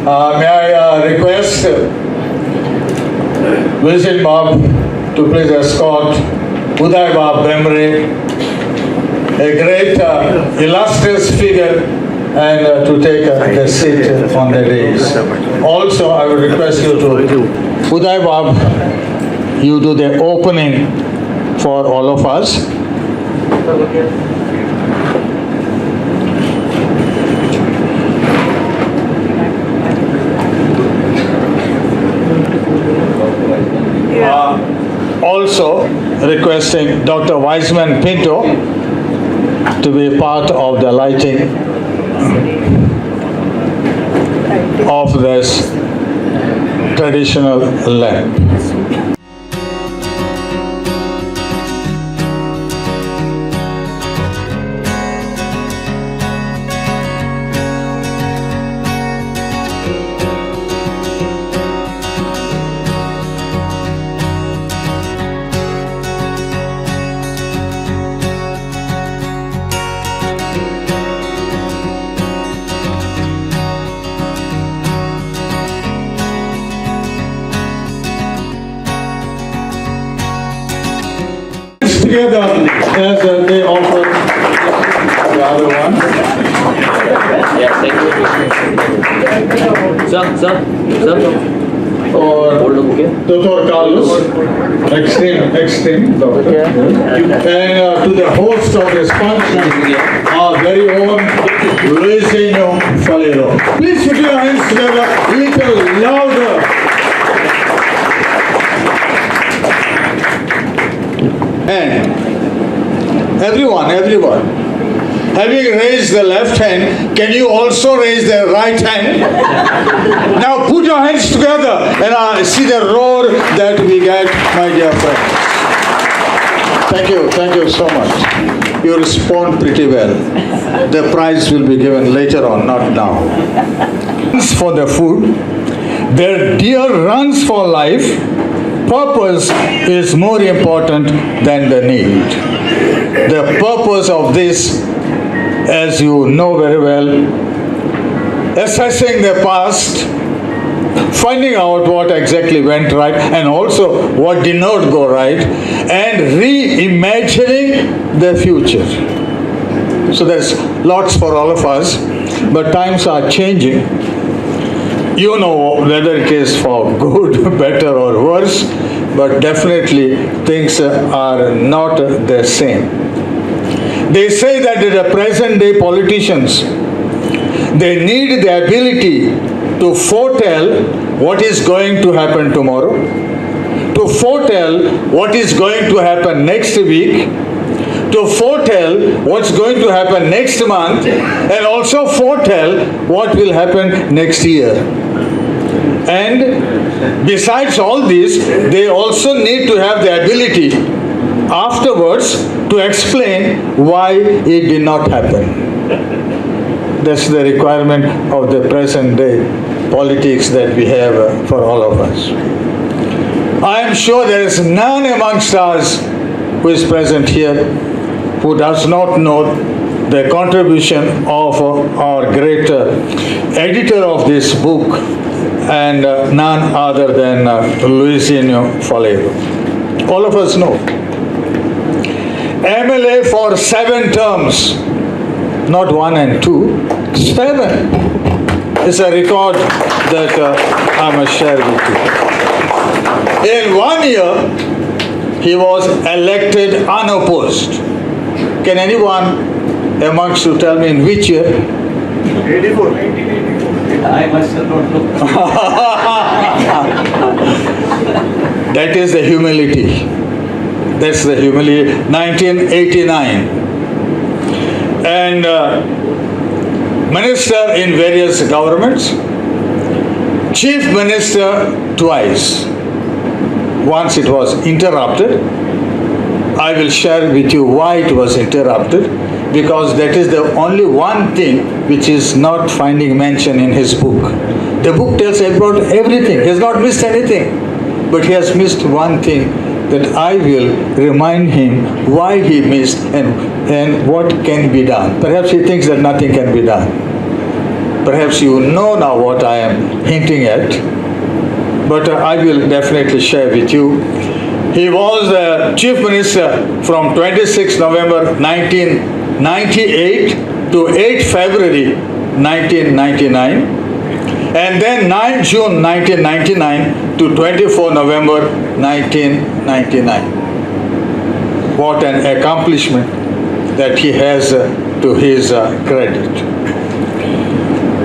May I request Luizinho Bob to please escort Uday Bob Bemre, a great illustrious figure, and to take the seat on the dais. Also, I would request you to, Uday Bob, you do the opening for all of us. Also requesting Dr. Wiseman Pinto to be part of the lighting of this traditional lamp. Together as they offer the other one. Yes, thank you. Sir. Or Dr. Carlos, extreme doctor. And to the host of this function, our very own Luizinho Faleiro. Please put your hands together a little louder. And everyone, having raised the left hand, can you also raise the right hand? Now put your hands together and see the roar that we get, my dear friends. Thank you so much. You respond pretty well. The prize will be given later on, not now. For the food, their deer runs for life. Purpose is more important than the need. The purpose of this, as you know very well, assessing the past, finding out what exactly went right and also what did not go right, and reimagining the future. So there's lots for all of us, but times are changing. You know whether it is for good, better or worse, but definitely things are not the same. They say that the present day politicians, they need the ability to foretell what is going to happen tomorrow, to foretell what is going to happen next week, to foretell what's going to happen next month, and also foretell what will happen next year. And besides all this, they also need to have the ability afterwards to explain why it did not happen. That's the requirement of the present day politics that we have for all of us. I am sure there is none amongst us who is present here who does not know the contribution of our great editor of this book, and none other than Luizinho Faleiro. All of us know. MLA for 7 terms, not 1 and 2, 7. It's a record that I must share with you. In 1 year, he was elected unopposed. Can anyone amongst you tell me in which year? 84. I myself don't know. That is the humility. That's the humility. 1989. And minister in various governments, chief minister twice. Once it was interrupted. I will share with you why it was interrupted, because that is the only one thing which is not finding mention in his book. The book tells about everything. He has not missed anything. But he has missed one thing that I will remind him why he missed and what can be done. Perhaps he thinks that nothing can be done. Perhaps you know now what I am hinting at, but I will definitely share with you. He was Chief Minister from 26 November 1998 to 8 February 1999, and then 9 June 1999 to 24 November 1999. What an accomplishment that he has to his credit.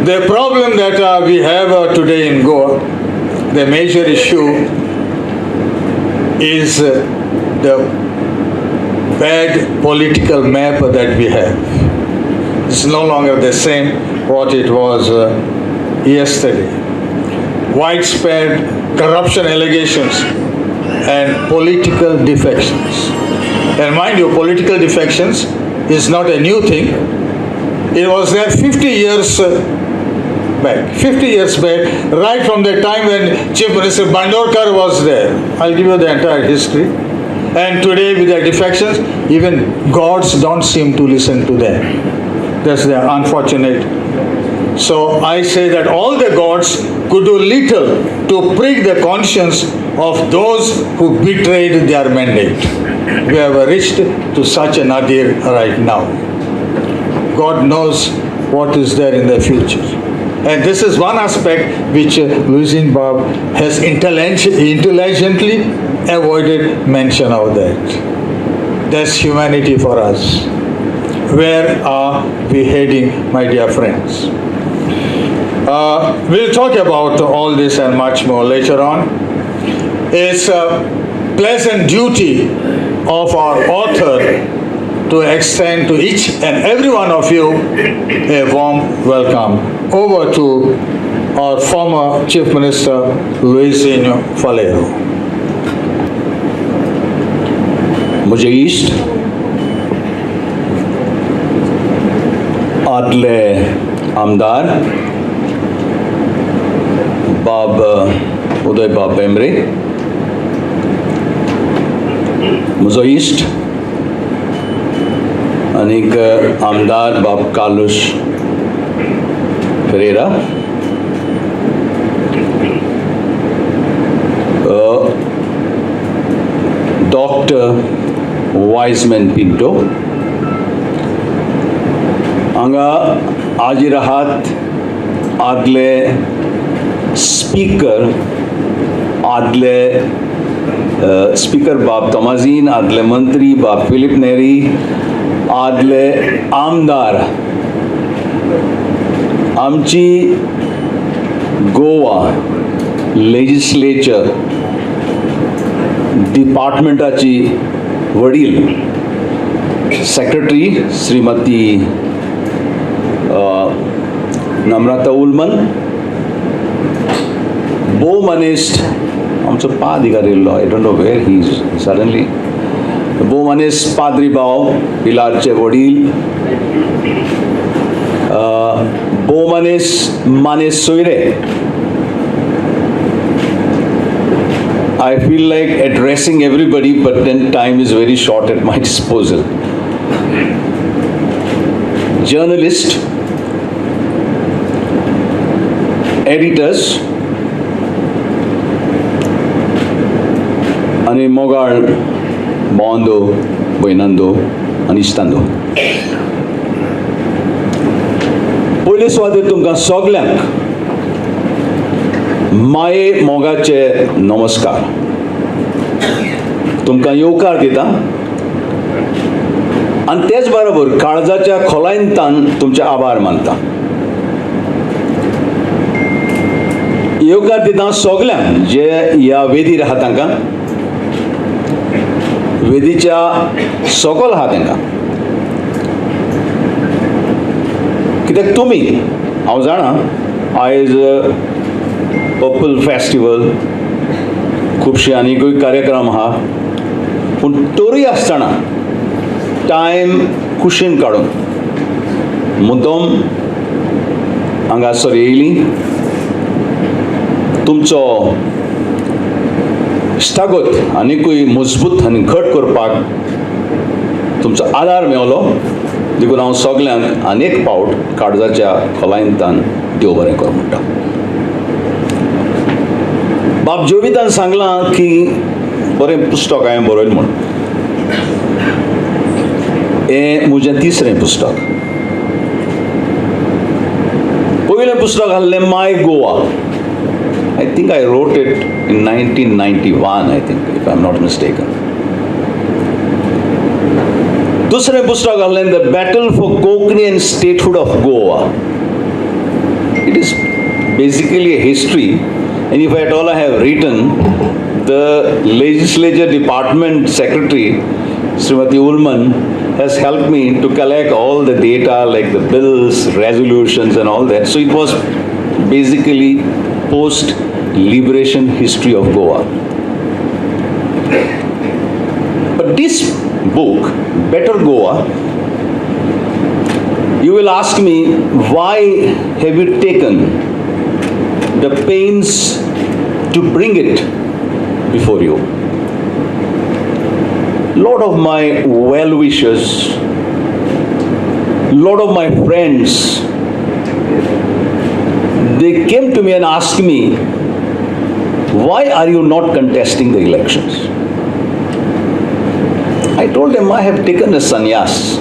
The problem that we have today in Goa, the major issue is the bad political map that we have. It's no longer the same what it was yesterday. Widespread corruption allegations and political defections. And mind you, political defections is not a new thing. It was there 50 years back. 50 years back, right from the time when Chief Minister Bandorkar was there. I'll give you the entire history. And today with their defections, even gods don't seem to listen to them. That's the unfortunate. So I say that all the gods could do little to prick the conscience of those who betrayed their mandate. We have reached to such a nadir right now. God knows what is there in the future. And this is one aspect which Luizinho Bob has intelligently avoided mention of that. That's humanity for us. Where are we heading, my dear friends? We'll talk about all this and much more later on. It's a pleasant duty of our author to extend to each and every one of you a warm welcome. Over to our former Chief Minister, Luizinho Faleiro. Mujhe East, Adle Amdar, Bab Uday Bab Emre, Mujhe East, Anik Amdar Bab Carlos Pereira, Dr. Wiseman Pinto, Anga Ajirahat Adle Speaker Adle Speaker Bab Tamazin, Adle Mantri Bab Philip Neri, Adle Amdar Amchi Goa Legislature Departmentaची वडील secretary Shrimati नम्रता उलमन, बो मनीस्ट आमचो पाधिकारी I don't know where he is suddenly, बो मनीस पाद्री भाव पिलारचे वडील, बो मनीस मानेस सोयरे. I feel like addressing everybody, but then time is very short at my disposal. Journalist, editors, ani mogal bondo, boinando, ani stando. Pole swade tumka soglank माये मोगाचे नमस्कार. तुमकां येवकार दिता आनी तेच बरोबर काळजाच्या खोलायंतान तुमचे आभार मानता. येवकार दिता सगल्यांक जे ह्या वेदीर आहा तांकां, वेदीच्या सकल आहा तांकां, कित्याक तुमी, हांव जाणा आयज पर्पल फेस्टिवल खुबशे आनीकूय कार्यक्रम आहा, पूण तरी आसतना टायम कुशीन काडून मुद्दम हांगासर येयली. तुमचो इश्टागत आनीकूय मजबूत आनी घट करपाक तुमचो आदार मेळलो देखून हांव सगल्यांक आनीक फावट काळजाच्या खोलायंतान देव बरें कर म्हणटा. बाब जोवितान सांगलां की बरें पुस्तक हांवें बरयलें म्हूण. हें म्हजें तिसरें पुस्तक. पयलें पुस्तक आहलें my Goa. I think I wrote it in 1991, I think, if I'm not mistaken. दुसरें पुस्तक आहलें the battle for Konkani and statehood of Goa. It is basically a history, and if at all I have written, the legislature department secretary, Srimati Ullman, has helped me to collect all the data like the bills, resolutions and all that. So it was basically post-liberation history of Goa. But this book, Better Goa, you will ask me, why have you taken the pains to bring it before you? Lot of my well-wishers, lot of my friends, they came to me and asked me, why are you not contesting the elections? I told them I have taken a sannyas.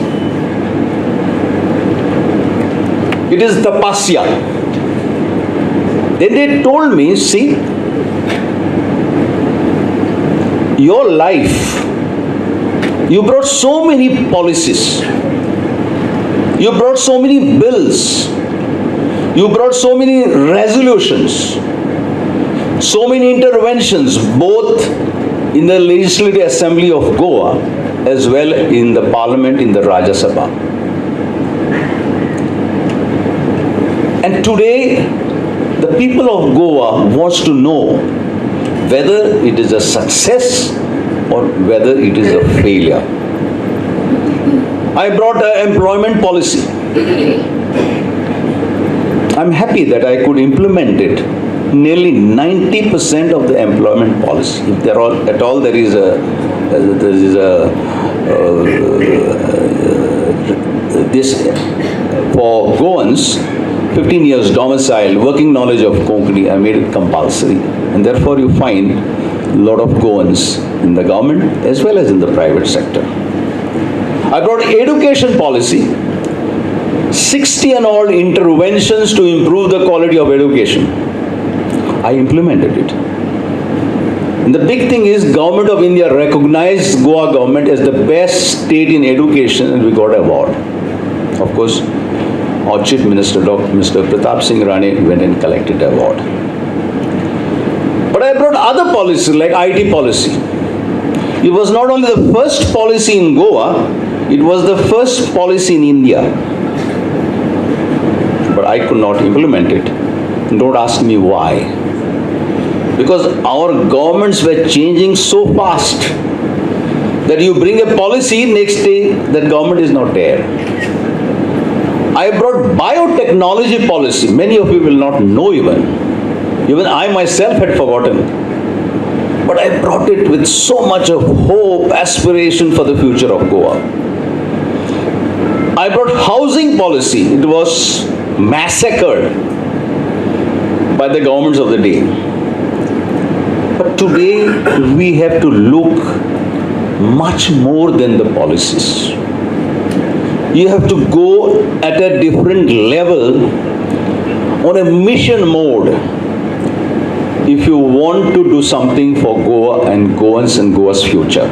It is tapasya. Then they told me, see, your life, you brought so many policies, you brought so many bills, you brought so many resolutions, so many interventions, both in the Legislative Assembly of Goa as well in the Parliament, in the Rajya Sabha. And today, the people of Goa wants to know whether it is a success or whether it is a failure. I brought an employment policy. I'm happy that I could implement it. Nearly 90% of the employment policy. If there are at all there is this for Goans, 15 years domicile, working knowledge of Konkani, I made it compulsory, and therefore you find a lot of Goans in the government as well as in the private sector. I brought education policy, 60 and all interventions to improve the quality of education. I implemented it. And the big thing is Government of India recognized Goa government as the best state in education, and we got an award. Of course, our Chief Minister, Mr. Pratap Singh Rane, went and collected the award. But I brought other policies like IT policy. It was not only the first policy in Goa, it was the first policy in India. But I could not implement it. Don't ask me why. Because our governments were changing so fast that you bring a policy, next day that government is not there. I brought biotechnology policy. Many of you will not know even. Even I myself had forgotten. But I brought it with so much of hope, aspiration for the future of Goa. I brought housing policy. It was massacred by the governments of the day. But today we have to look much more than the policies. You have to go at a different level on a mission mode if you want to do something for Goa and Goans and Goa's future.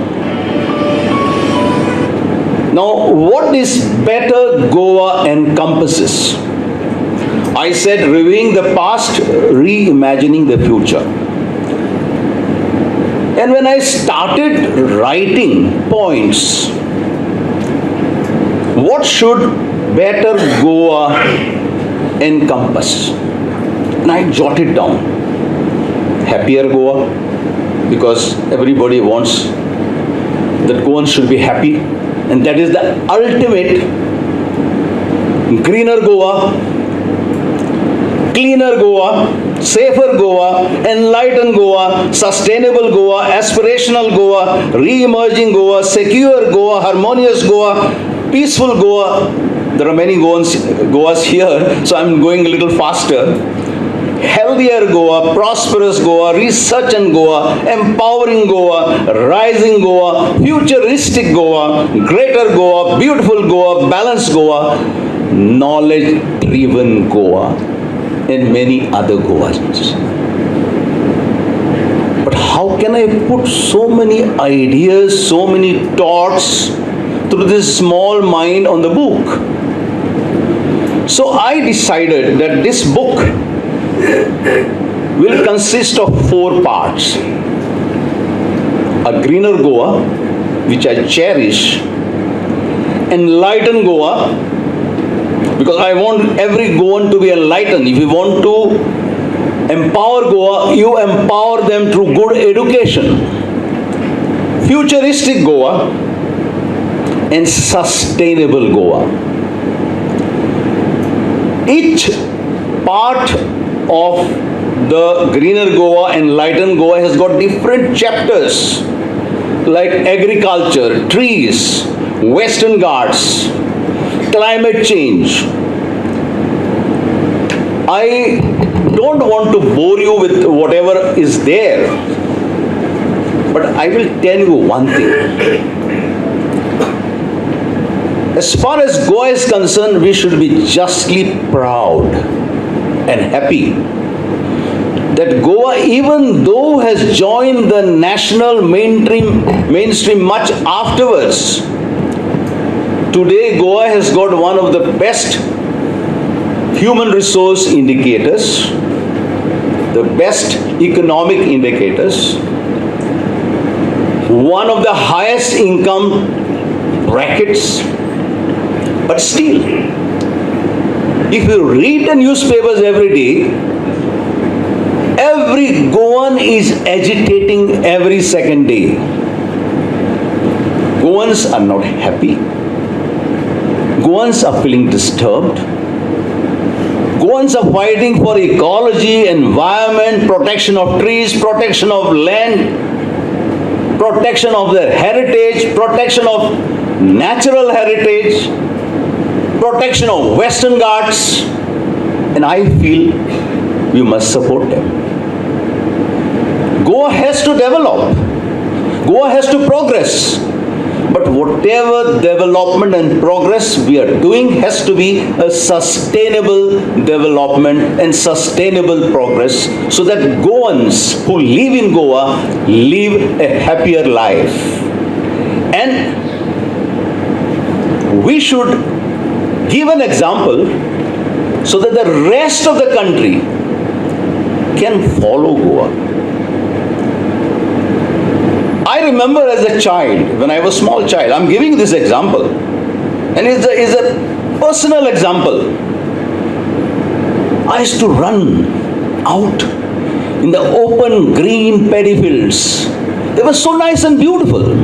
Now, what is Better Goa encompasses? I said reviewing the past, reimagining the future. And when I started writing points, what should Better Goa encompass? And I jotted down. Happier Goa, because everybody wants that Goans should be happy, and that is the ultimate. Greener Goa, cleaner Goa, safer Goa, enlightened Goa, sustainable Goa, aspirational Goa, re-emerging Goa, secure Goa, harmonious Goa, peaceful Goa, There are many Goas here, so I'm going a little faster. Healthier Goa, prosperous Goa, research and Goa, empowering Goa, rising Goa, futuristic Goa, greater Goa, beautiful Goa, balanced Goa, knowledge-driven Goa, and many other Goas. But how can I put so many ideas, so many thoughts through this small mind on the book? So I decided that this book will consist of 4 parts. A greener Goa, which I cherish, enlightened Goa, because I want every Goan to be enlightened. If you want to empower Goa, you empower them through good education. Futuristic Goa and sustainable Goa. Each part of the greener Goa, enlightened Goa has got different chapters like agriculture, trees, Western Ghats, climate change. I don't want to bore you with whatever is there, but I will tell you one thing. As far as Goa is concerned, we should be justly proud and happy that Goa, even though has joined the national mainstream much afterwards, today Goa has got one of the best human resource indicators, the best economic indicators, one of the highest income brackets. But still, if you read the newspapers every day, every Goan is agitating every second day. Goans are not happy. Goans are feeling disturbed. Goans are fighting for ecology, environment, protection of trees, protection of land, protection of their heritage, protection of natural heritage, protection of Western Ghats, and I feel we must support them. Goa has to develop. Goa has to progress. But whatever development and progress we are doing has to be a sustainable development and sustainable progress so that Goans who live in Goa live a happier life. And we should give an example so that the rest of the country can follow Goa. I remember as a child, when I was a small child, I'm giving this example, and it's a personal example. I used to run out in the open green paddy fields. They were so nice and beautiful.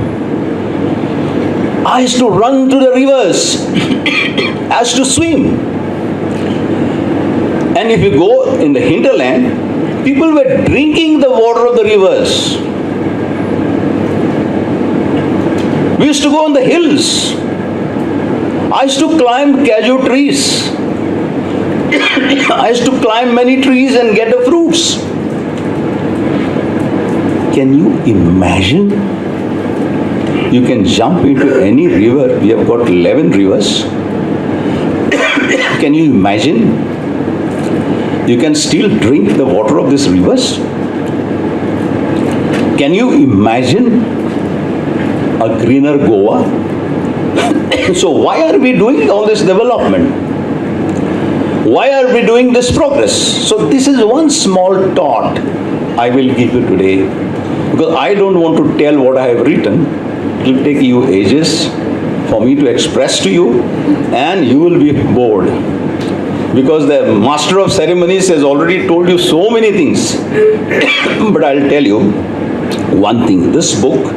I used to run to the rivers. I used to swim. And if you go in the hinterland, people were drinking the water of the rivers. We used to go on the hills. I used to climb cashew trees. I used to climb many trees and get the fruits. Can you imagine? You can jump into any river. We have got 11 rivers. Can you imagine? You can still drink the water of these rivers. Can you imagine a greener Goa? So why are we doing all this development? Why are we doing this progress? So this is one small thought I will give you today, because I don't want to tell what I have written. It will take you ages for me to express to you, and you will be bored, because the master of ceremonies has already told you so many things. But I'll tell you one thing. This book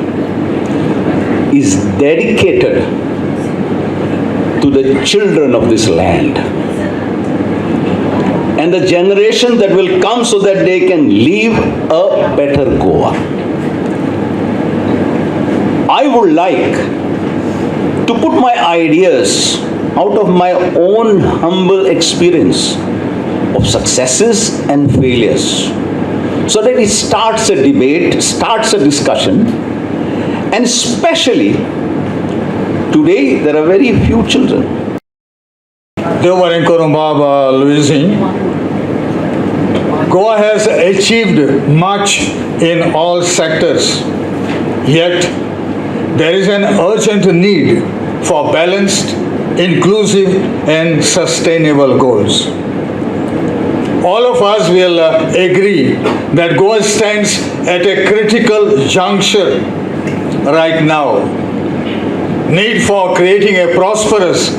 is dedicated to the children of this land and the generation that will come, so that they can live a better Goa. I would like to put my ideas out of my own humble experience of successes and failures, so that it starts a debate, starts a discussion, and especially today there are very few children. Luizinho. Goa has achieved much in all sectors, yet there is an urgent need for balanced, inclusive and sustainable goals. All of us will agree that Goa stands at a critical juncture right now. Need for creating a prosperous,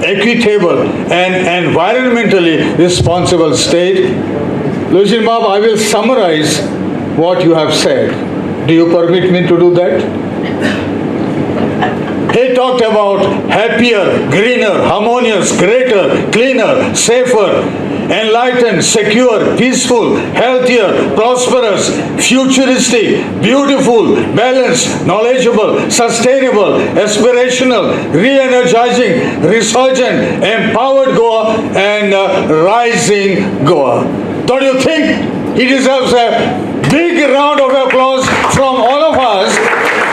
equitable and environmentally responsible state. Luizinho, I will summarize what you have said. Do you permit me to do that? He talked about happier, greener, harmonious, greater, cleaner, safer, enlightened, secure, peaceful, healthier, prosperous, futuristic, beautiful, balanced, knowledgeable, sustainable, aspirational, re-energizing, resurgent, empowered Goa and rising Goa. Don't you think he deserves a big round of applause from all of us?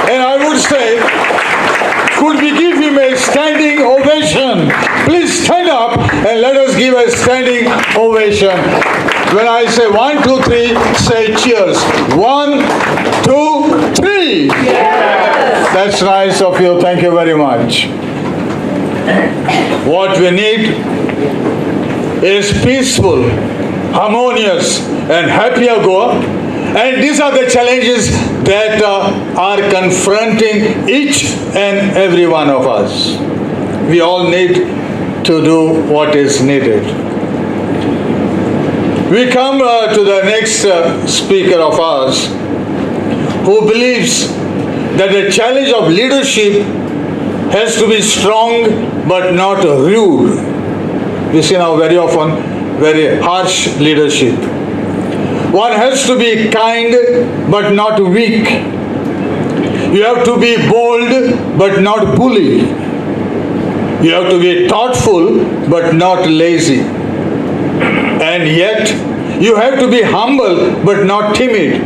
And I would say, could we give him a standing ovation? Please stand up and let us give a standing ovation. When I say 1, 2, 3, say cheers. 1, 2, 3. Yes. That's nice of you. Thank you very much. What we need is peaceful, harmonious and happier Goa. And these are the challenges that are confronting each and every one of us. We all need to do what is needed. We come to the next speaker of ours, who believes that the challenge of leadership has to be strong but not rude. We see now very often very harsh leadership. One has to be kind but not weak. You have to be bold but not bully. You have to be thoughtful but not lazy. And yet you have to be humble but not timid.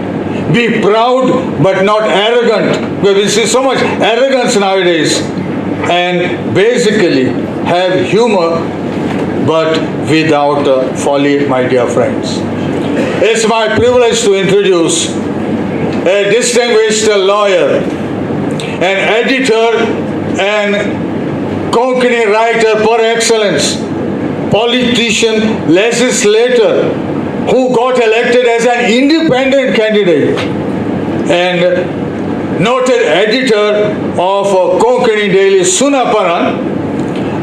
Be proud but not arrogant. Because we see so much arrogance nowadays. And basically have humor but without folly, my dear friends. It's my privilege to introduce a distinguished lawyer, an editor and Konkani writer par excellence, politician, legislator, who got elected as an independent candidate, and noted editor of Konkani daily Sunaparan.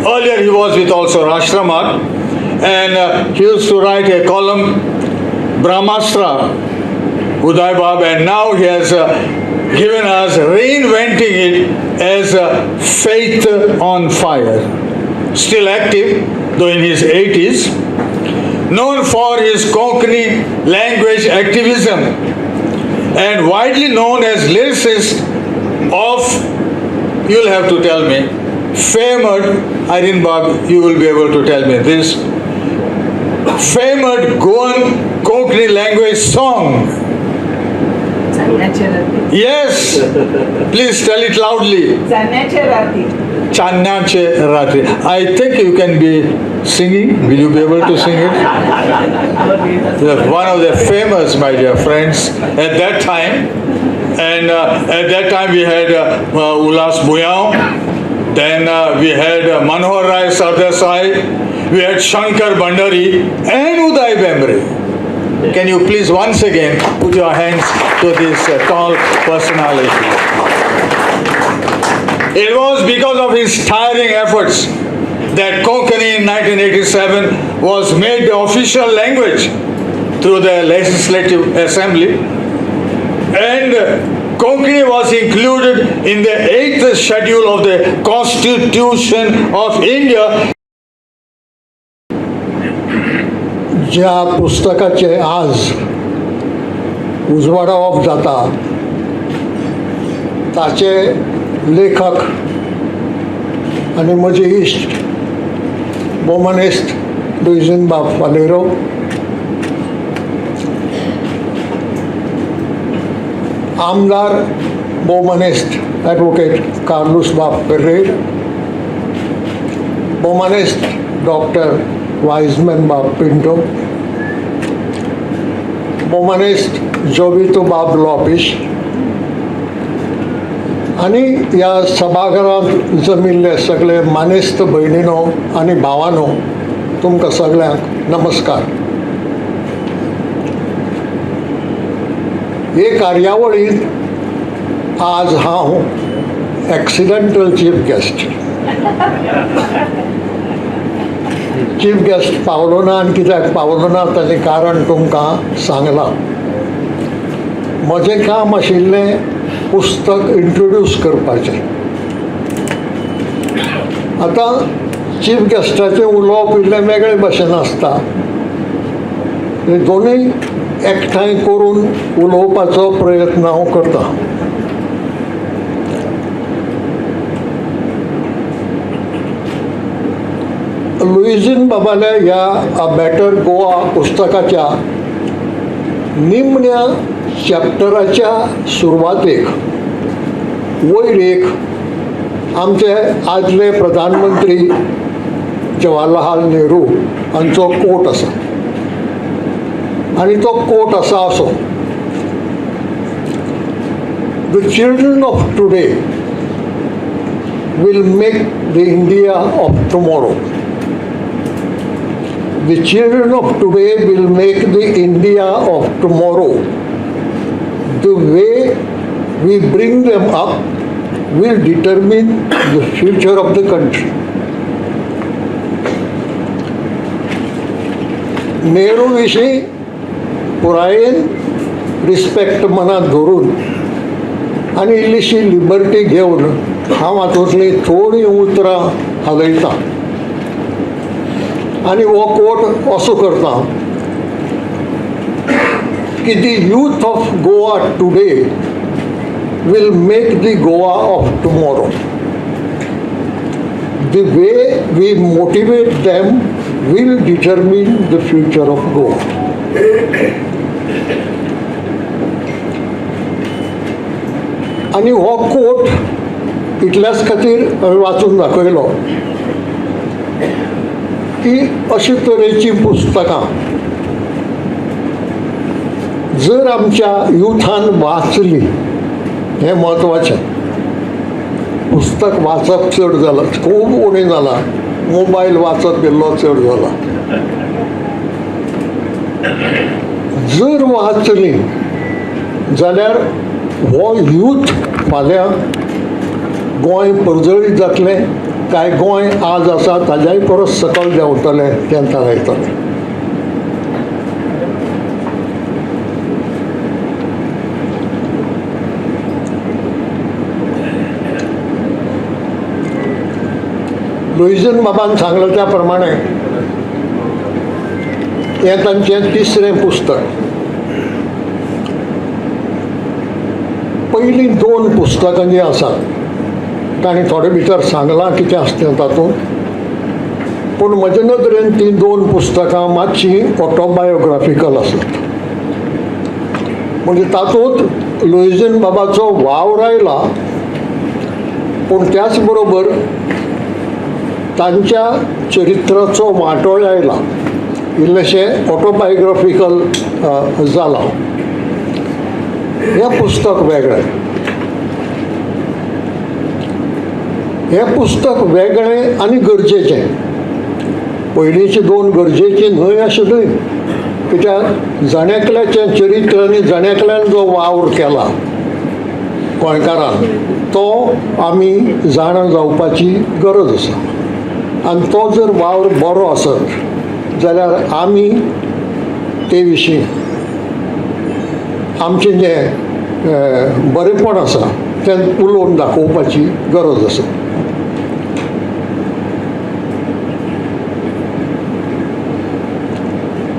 Earlier he was with also Rashtramat, and he used to write a column, Brahmastra, Uday Bab, and now he has given us, reinventing it as Faith on Fire. Still active, though in his 80s, known for his Konkani language activism, and widely known as lyricist of, you'll have to tell me, famed, Irene Bab, you will be able to tell me this, famed Goan Konkani language song. Yes, please tell it loudly. Channache Ratri. I think you can be singing. Will you be able to sing it? One of the famous, my dear friends, at that time. And at that time we had Ulas Buyao, then we had Manohar Rai Sardesai, we had Shankar Bandari and Uday Bembre. Can you please once again put your hands to this tall personality? It was because of his tiring efforts that Konkani in 1987 was made the official language through the Legislative Assembly, and Konkani was included in the 8th schedule of the Constitution of India. ज्या पुस्तकाचे आज उजवाडावप जाता ताचे लेखक आनी म्हजे इश्ट वुमनिस्ट लुइजिन फालेरो, आमदार वुमनिस्ट ॲडव्होकेट कार्लोस फेरेर, वुमनिस्ट डॉक्टर वाइजमैन पिंटो, वुमनिस्ट जोबितो लॉपिश आणि या सभागृहात जमिल्ले सगळे मानेस्त भयणीनो आणि भावांनो, तुमकां सगळ्यांक नमस्कार. हे कार्यावळींत आज हांव accidental chief guest. Chief guest पावलो ना, आनी कित्याक पावलो ना ताचें कारण तुमकां सांगलां. म्हजें काम आशिल्लें पुस्तक इंट्रोड्यूस करपाचें. आतां चीफ गेस्टाचें उलोवप इल्लें वेगळे भशेन आसता. हे दोनूय एकठांय करून उलोवपाचो प्रयत्न हांव करतां. लुइझीन बाबाल्या ह्या अ बेटर गोवा पुस्तकाच्या निमण्या चॅप्टराच्या सुरवातेक वयर एक आमचे आदले प्रधानमंत्री जवाहरलाल नेहरू हांचो कोट आसा. आनी तो कोट आसा असो: the children of today will make the India of tomorrow. The children of today will make the India of tomorrow. The way we bring them up will determine the future of the country. Nehru विशीं पुरायेन respect मनात धरून आनी इल्लीशी liberty घेवन हांव हातूंतलीं थोडीं उतरां हालयतां. आनी हो कोट असो करता की the youth of Goa today will make the Goa of tomorrow. The way we motivate them will determine the future of Goa. आनी हो कोट इतल्याच खातीर हांवें वाचून दाखयलो की अशे तरेची पुस्तकां जर आमच्या युथान वाचली, हें म्हत्वाचें. पुस्तक वाचप चड जालां, खूब उणें जालां. मोबायल वाचत गेल्लो चड जाला. जर वाचली जाल्यार हो यूथ फाल्यां गोंय परजळीत जातलें काय गोंय आज आसा ताज्याय परस सकयल देंवतलें तें थारायतलें. लुइझीन बाबान सांगलें त्या प्रमाणे हें तांचें तिसरें पुस्तक. पयलीं 2 पुस्तकां जीं आसात ताणें थोडे भितर सांगलां कितें आसता तातूंत, पूण म्हजे नदरेन तीं 2 पुस्तकां मातशीं ऑटोबायोग्राफिकल आसात. म्हणजे तातूंत लुइझीन बाबाचो वावर आयला, पूण त्याच बरोबर तांच्या चरित्राचो वांटोय आयला. इल्लेशें ऑटोबायोग्राफिकल जालां. हें पुस्तक वेगळें. हें पुस्तक वेगळें आनी गरजेचें. पयलींची 2 गरजेची न्हय आशिल्ली, कित्याक जणेकल्याचें चरित्र आनी जणेकल्यान जो वावर केला गोंयकारान तो आमी जाण जावपाची गरज आसा. आनी तो जर वावर बरो आसत जाल्यार आमी ते विशीं आमचें जें बरेंपण आसा तें उलोवन दाखोवपाची गरज आसा.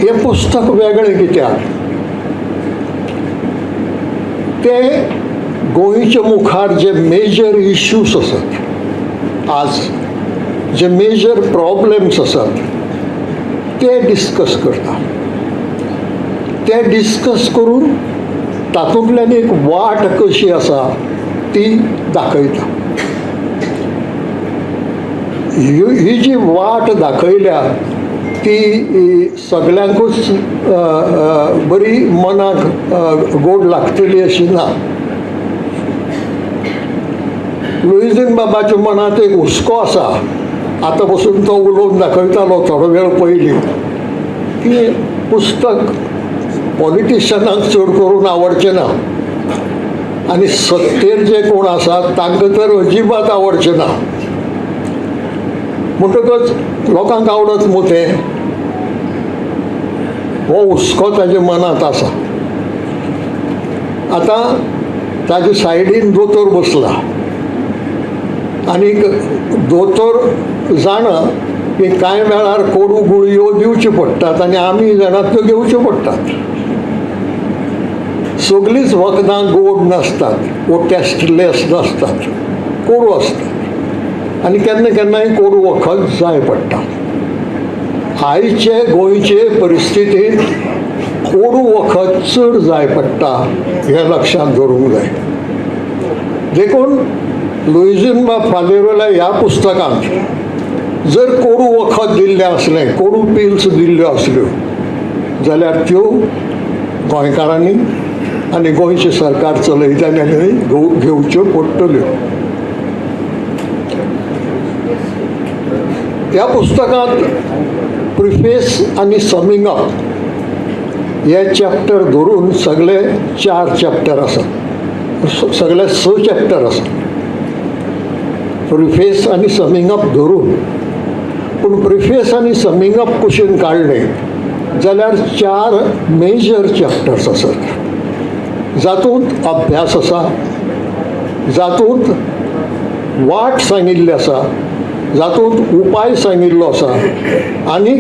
हें पुस्तक वेगळें कित्याक? तें गोंयचे मुखार जे मेजर इश्यूज आसात आज जे मेजर प्रॉब्लेम्स आसात ते डिस्कस करता. ते डिस्कस करून तातूंतल्यान एक वाट कशी आसा ती दाखयता. ही जी वाट दाखयल्या ती सगळ्यांकूच बरी मनाक गोड लागतली अशी ना. लुईझीन बाबाच्या मनात एक हुस्को आसा. आतां पासून तो उलोवन दाखयतालो थोडो वेळ पयलीं की पुस्तक पॉलिटिशियनांक चड करून आवडचें ना आनी सत्तेर जे कोण आसात तांकां तर अजिबात आवडचें ना. म्हणटकच लोकांक आवडत मू तें हो हुस्को ताच्या मनांत आसा. आतां ताजे सायडीन दोतोर बसला आनीक दोतोर जाणा की कांय वेळार कोडू गुळयो दिवच्यो पडटात आनी आमी जाणात त्यो घेवच्यो पडटात. सगळींच वखदां गोड नासतात वो टेस्टलेस नासतात, कोडू आसतात आनी केन्ना केन्नाय कोडू वखद जाय पडटा. आयचे गोंयचे परिस्थितींत कोडू वखद चड जाय पडटा हें लक्षांत दवरूंक जाय. देखून लुईझीन फालेरोच्या ह्या पुस्तकांत जर कोडू वखद दिल्लें असलें, कोडू पिल्स दिल्ल्यो आसल्यो जाल्यार त्यो गोंयकारांनी आनी गोंयचें सरकार चलयताल्यांनी घेवच्यो पडटल्यो. ह्या पुस्तकांत प्रिफेस आनी समिंग अप हे चॅप्टर धरून सगळे 4 चॅप्टर आसात, सगळे 6 चॅप्टर आसात प्रिफेस आनी समिंग अप धरून. पूण प्रिफेस आनी समिंग अप कुशीन काडलें जाल्यार 4 मेजर चॅप्टर्स आसात. जातूंत अभ्यास आसा, जातूंत वाट सांगिल्ली आसा, जातूंत उपाय सांगिल्लो आसा आनी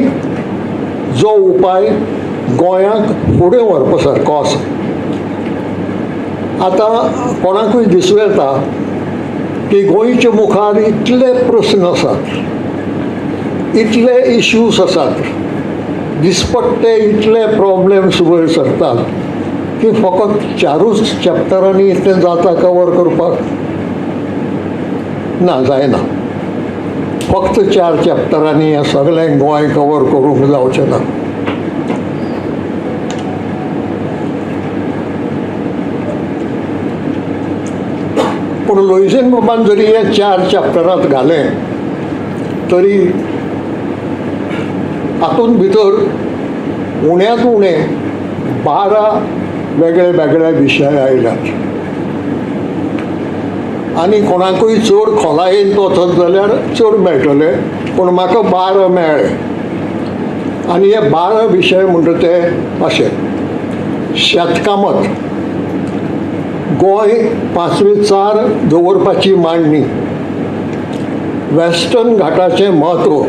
जो उपाय गोंयांक फुडें व्हरपा सारको आसा. आतां कोणाकूय दिसूं येता की गोंयच्या मुखार इतले प्रस्न आसात, इतले इश्यूज आसात, दिसपट्टे इतले प्रॉब्लेम्स वयर सरतात की फकत 4च चॅप्टरांनी तें जाता कवर करपाक? ना, जायना. फक्त 4 चॅप्टरांनी हें सगळें गोंय कवर करूंक जावचें ना. पूण लुईझीन बाबान जरी हे 4 चॅप्टरांत घालें तरी हातूंत भितर उण्यांत उणें 12 वेगळे वेगळे विशय आयल्यात. आनी कोणाकूय चड खोलायेन वचत जाल्यार चड मेळटले, पूण म्हाका 12 मेळ्ळे. आनी हे 12 विशय म्हणटा ते अशे: शेतकामत, गोंय 5वी चार दवरपाची मांडणी, वेस्टर्न घाटाचें म्हत्व,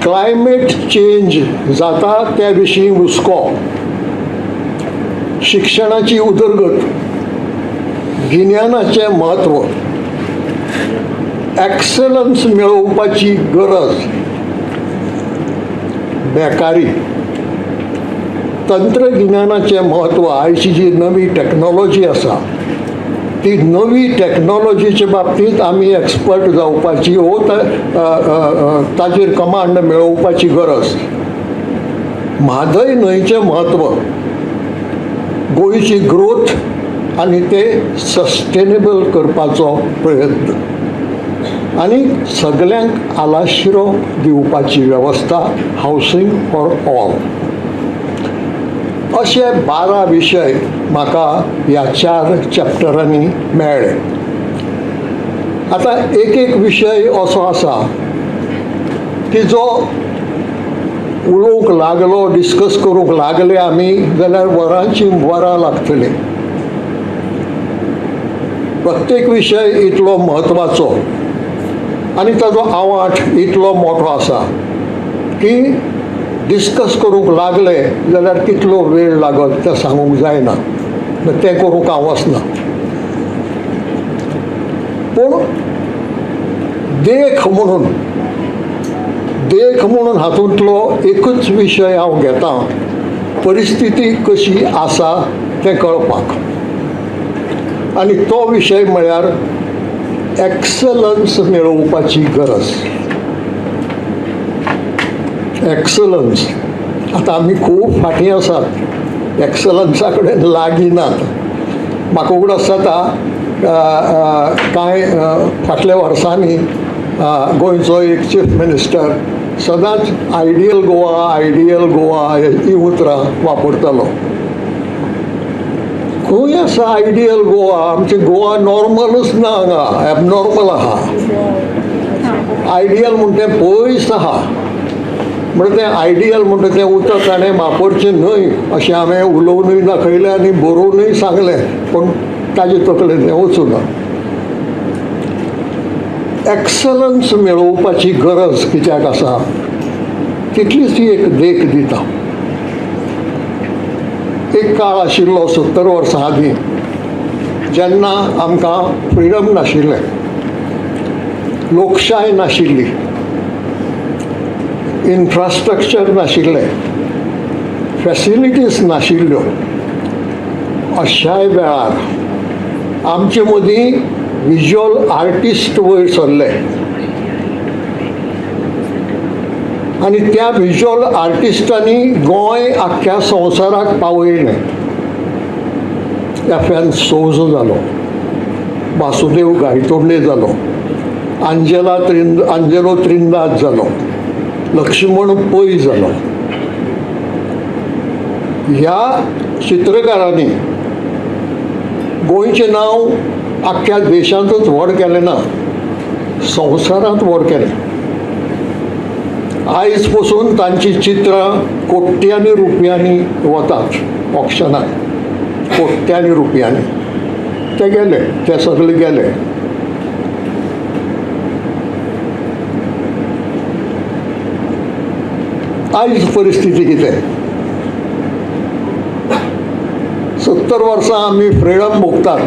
क्लायमेट चेंज जाता त्या विशीं हुस्को, शिक्षणाची उदरगत, गिन्यानाचें म्हत्व, एक्सलन्स मेळोवपाची गरज, बेकारी, तंत्रगिन्यानाचें म्हत्व. आयची जी नवी टॅक्नॉलॉजी आसा ती नवी टॅक्नॉलॉजीच्या बाबतींत आमी एक्सपर्ट जावपाची वो ताचेर कमांड मेळोवपाची गरज, म्हादय न्हंयचें म्हत्व, गोंयची ग्रोथ आनी ते सस्टेनेबल करपाचो प्रयत्न, आनी सगळ्यांक आलाशिरो दिवपाची वेवस्था, हावसींग फॉर ऑल. अशे 12 विशय म्हाका ह्या 4 चॅप्टरांनी मेळ्ळे. आतां एक विशय असो आसा की जो उलोवंक लागलो, डिस्कस करूंक लागले आमी जाल्यार वरांची वरां लागतली. प्रत्येक विशय इतलो म्हत्वाचो आनी ताजो आवाठ इतलो मोठो आसा की डिस्कस करूंक लागले जाल्यार कितलो वेळ लागत तें सांगूंक जायना, तें करूंक हांव वचना. पूण देख म्हणून हातूंतलो एकूच विशय हांव घेता, परिस्थिती कशी आसा तें कळपाक. आनी तो विशय म्हळ्यार एक्सलन्स मेळोवपाची गरज. एक्सलन्स. आतां आमी खूब फाटीं आसात, एक्सलन्सा कडेन लागीं नात. म्हाका उगडास जाता कांय फाटल्या वर्सांनी गोंयचो एक चीफ मिनिस्टर सदांच आयडियल गोवा ही उतरां वापरतालो. खंय आसा आयडियल गोवा? आमचें गोवा नॉर्मलूच ना, हांगा एबनॉर्मल आहा. आयडियल म्हणटा तें पयस आहा. म्हणटा तें आयडियल म्हणटा तें उतर ताणें वापरचें न्हय अशें हांवें उलोवनूय दाखयलें आनी बरोवनूय सांगलें, पूण ताजे तकलेंत तें वचूना. एक्सलन्स मेळोवपाची गरज कित्याक आसा तितलीच एक देख दिता. एक काळ आशिल्लो 70 वर्सां आदीं जेन्ना आमकां फ्रिडम नाशिल्लें, लोकशाय नाशिल्ली, इन्फ्रास्ट्रक्चर नाशिल्लें, फॅसिलिटीज नाशिल्ल्यो. अशाय वेळार आमचे मदीं विज्युअल आर्टिस्ट वयर सरले आनी त्या विज्युअल आर्टिस्टांनी गोंय आख्ख्या संवसाराक पावयलें. एफ.एन. सौझ जालो, वासुदेव गायतोंडे जालो, आंजेलो त्रिंदाद जालो, लक्ष्मण पै जालो. ह्या चित्रकारांनी गोंयचें नांव आख्ख्या देशांतूच व्हड केलें ना, संवसारांत व्हड केलें. आयज पसून तांची चित्रां कोट्यांनी रुपयांनी वतात ऑक्शनाक, कोट्यांनी रुपयांनी. ते गेले, ते सगळे गेले. आयज परिस्थिती कितें? 70 वर्सां आमी फ्रिडम भोगतात,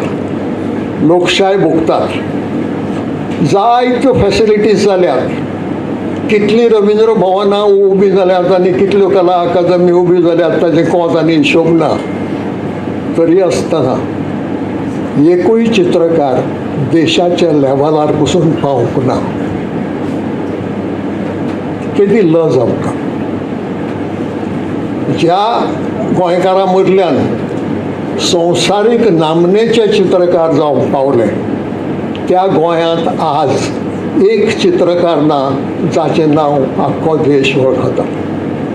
लोकशाय भोगतात, जायत्यो फॅसिलिटीज जाल्यात. कितलीं रवींद्र भवनां उबीं जाल्यात आनी कितल्यो कला अकादमी उबी जाल्यात ताचें कोंत आनी हिशोब ना. तरी आसतना एकूय चित्रकार देशाच्या लेवलार पसून पावूंक ना. केदी लज आमकां. ज्या गोंयकारां मदल्यान संवसारीक नामनेचे चित्रकार जावंक पावले, त्या गोंयांत आज एक चित्रकार ना जाचें नांव आख्खो देश वळखता.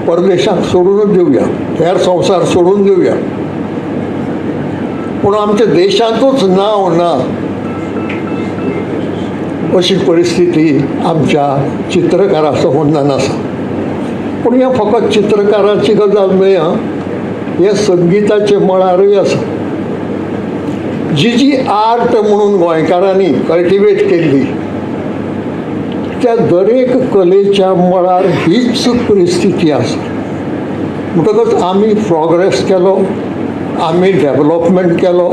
परदेशाक सोडूनच दिवया, हेर संवसार सोडून दिवया, पूण आमच्या देशांतूच नांव ना अशी परिस्थिती आमच्या चित्रकारा संबंदान आसा. पूण हें फकत चित्रकाराची गजाल न्हय, हें संगीताचे मळारूय आसा. जी आर्ट म्हणून गोंयकारांनी कल्टिवेट केल्ली, त्या दरेक कलेच्या मळार हीच परिस्थिती आसा. म्हणटकच आमी प्रोग्रेस केलो, आमी डेवलपमेंट केलो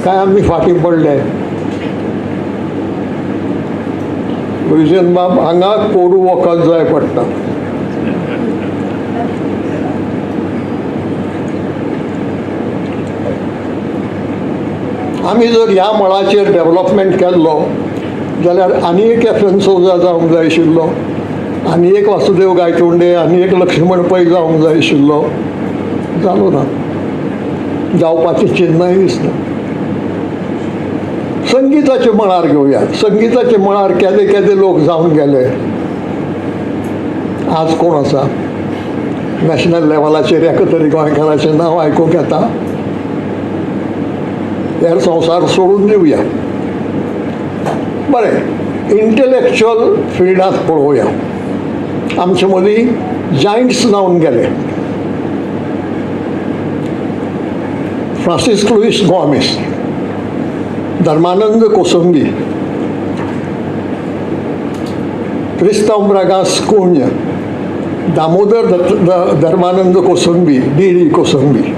काय आमी फाटीं पडले? लुइझियन बाब, हांगा कोडू वखद जाय पडटा. आमी जर ह्या मळाचेर डेवलपमेंट केल्लो जाल्यार आनी एक एफ.एन. सौझा जावंक जाय आशिल्लो, आनी एक वासुदेव गायतोंडे, आनी एक लक्ष्मण पै जावंक जाय आशिल्लो. जालो ना, जावपाचें चिन्नय दिसना. संगीताचे मळार घेवया. संगीताचे मळार केदे केदे लोक जावन गेले. आज कोण आसा? नॅशनल लेवलाचेर एका तरी गोंयकाराचें नांव आयकूंक येता? हेर संवसार सोडून दिवया. बरें, इंटलेक्च्युअल फिल्डांत पळोवया. आमचे मदीं जायंट्स जावन गेले. फ्रांसीस लुईस गोमेस, धर्मानंद कोसंबी, क्रिस्तांव ब्रागास कुंज, दामोदर धर्मानंद कोसंबी, डी कोसंबी,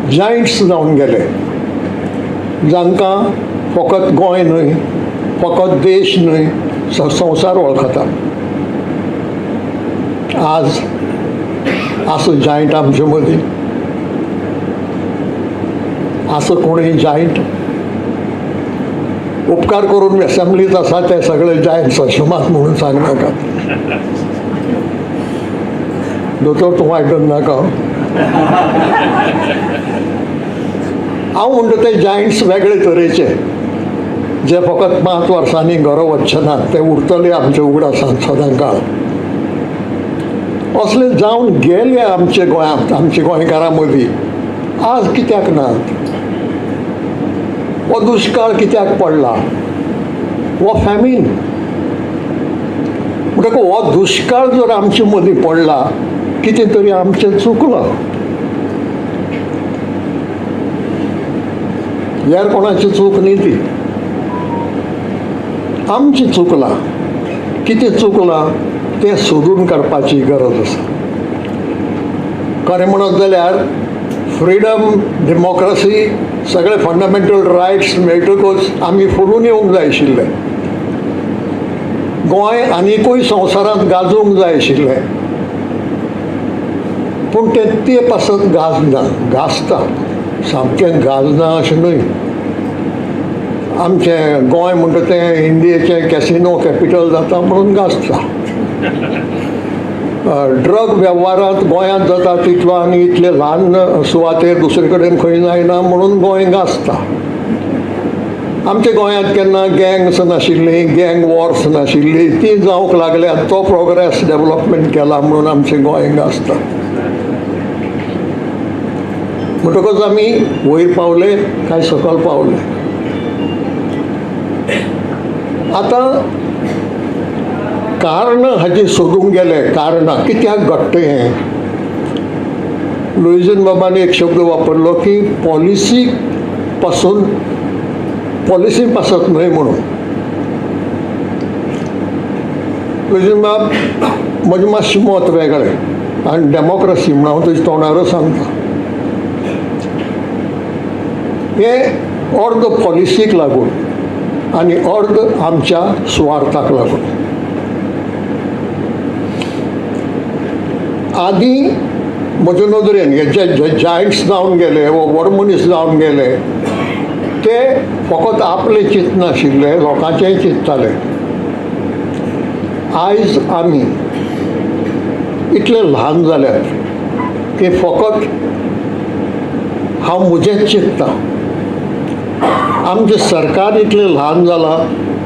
जायंट्स जावन गेले, जांकां फकत गोंय न्हय, फकत देश न्हय, संवसार वळखता. आज असं जायंट आमचे मदीं, असं कोणीय जायंट. उपकार करून असेंब्लीत आसा ते सगळे जायंट्स अशें मात म्हणून सांगनाकात. दोतोर तूं आयकून नाका. हांव म्हणटा ते जायंट्स वेगळे तरेचे, जे फकत 5 वर्सांनी घरा वचचे नात, ते उरतले आमचे उगडासांत सदां काळ. असले जावन गेले आमचे गोंयांत, आमच्या गोंयकारां मदीं. आज कित्याक नात? हो दुश्काळ कित्याक पडला? हो फॅमिन. म्हणटकच हो दुश्काळ जर आमचे मदीं पडला, कितें तरी आमचें चुकलां. यार कोणाची चूक न्ही ती, आमची चुकलां. कितें चुकलां तें सोदून काडपाची गरज आसा. खरें म्हणत जाल्यार फ्रिडम, डेमोक्रेसी, सगळे फंडामेंटल रायट्स मेळटकच आमी फुलून येवंक जाय आशिल्ले. गोंय आनिकूय संवसारांत गाजूंक जाय आशिल्लें. पूण ते पासत गाजना. गाजता, सामकें गाजना अशें न्हय. आमचें गोंय म्हणटा तें इंडियेचें कॅसिनो कॅपिटल जाता म्हणून गाजता. ड्रग वेव्हारांत गोंयांत जाता तितलो आनी इतले ल्हान सुवातेर दुसरे कडेन खंय जायना म्हणून गोंय गाजता. आमच्या गोंयांत केन्ना गँग्स नाशिल्ली, गँग वॉर्स नाशिल्ली, ती जावंक लागल्यात. तो प्रोग्रेस डेव्हलपमेंट केला म्हणून आमचें गोंय गाजता. म्हणटकच आमी वयर पावले काय सकयल पावले. आतां कारणां हाची सोदूंक गेले. कारणां कित्याक घडटा हें? लुइझीन बाबान एक शब्द वापरलो की पॉलिसी पासत न्हय म्हणून. लुइझीन बाब म्हजें मातशें मत वेगळें आनी डेमोक्रेसी म्हणून हांव तुज्या तोंडार सांगता. हे अर्द पॉलिसीक लागून आनी अर्द आमच्या स्वार्थाक लागून. आदीं म्हज्या नदरेन हे जे जायंट्स जावन गेले वा व्हड मनीस जावन गेले, ते फकत आपले चिंतनाशिल्ले, लोकांचेंय चिंतताले. आयज आमी इतले ल्हान जाल्यात की फकत हांव म्हजेंच चिंततां. आमचें सरकार इतलें ल्हान जालां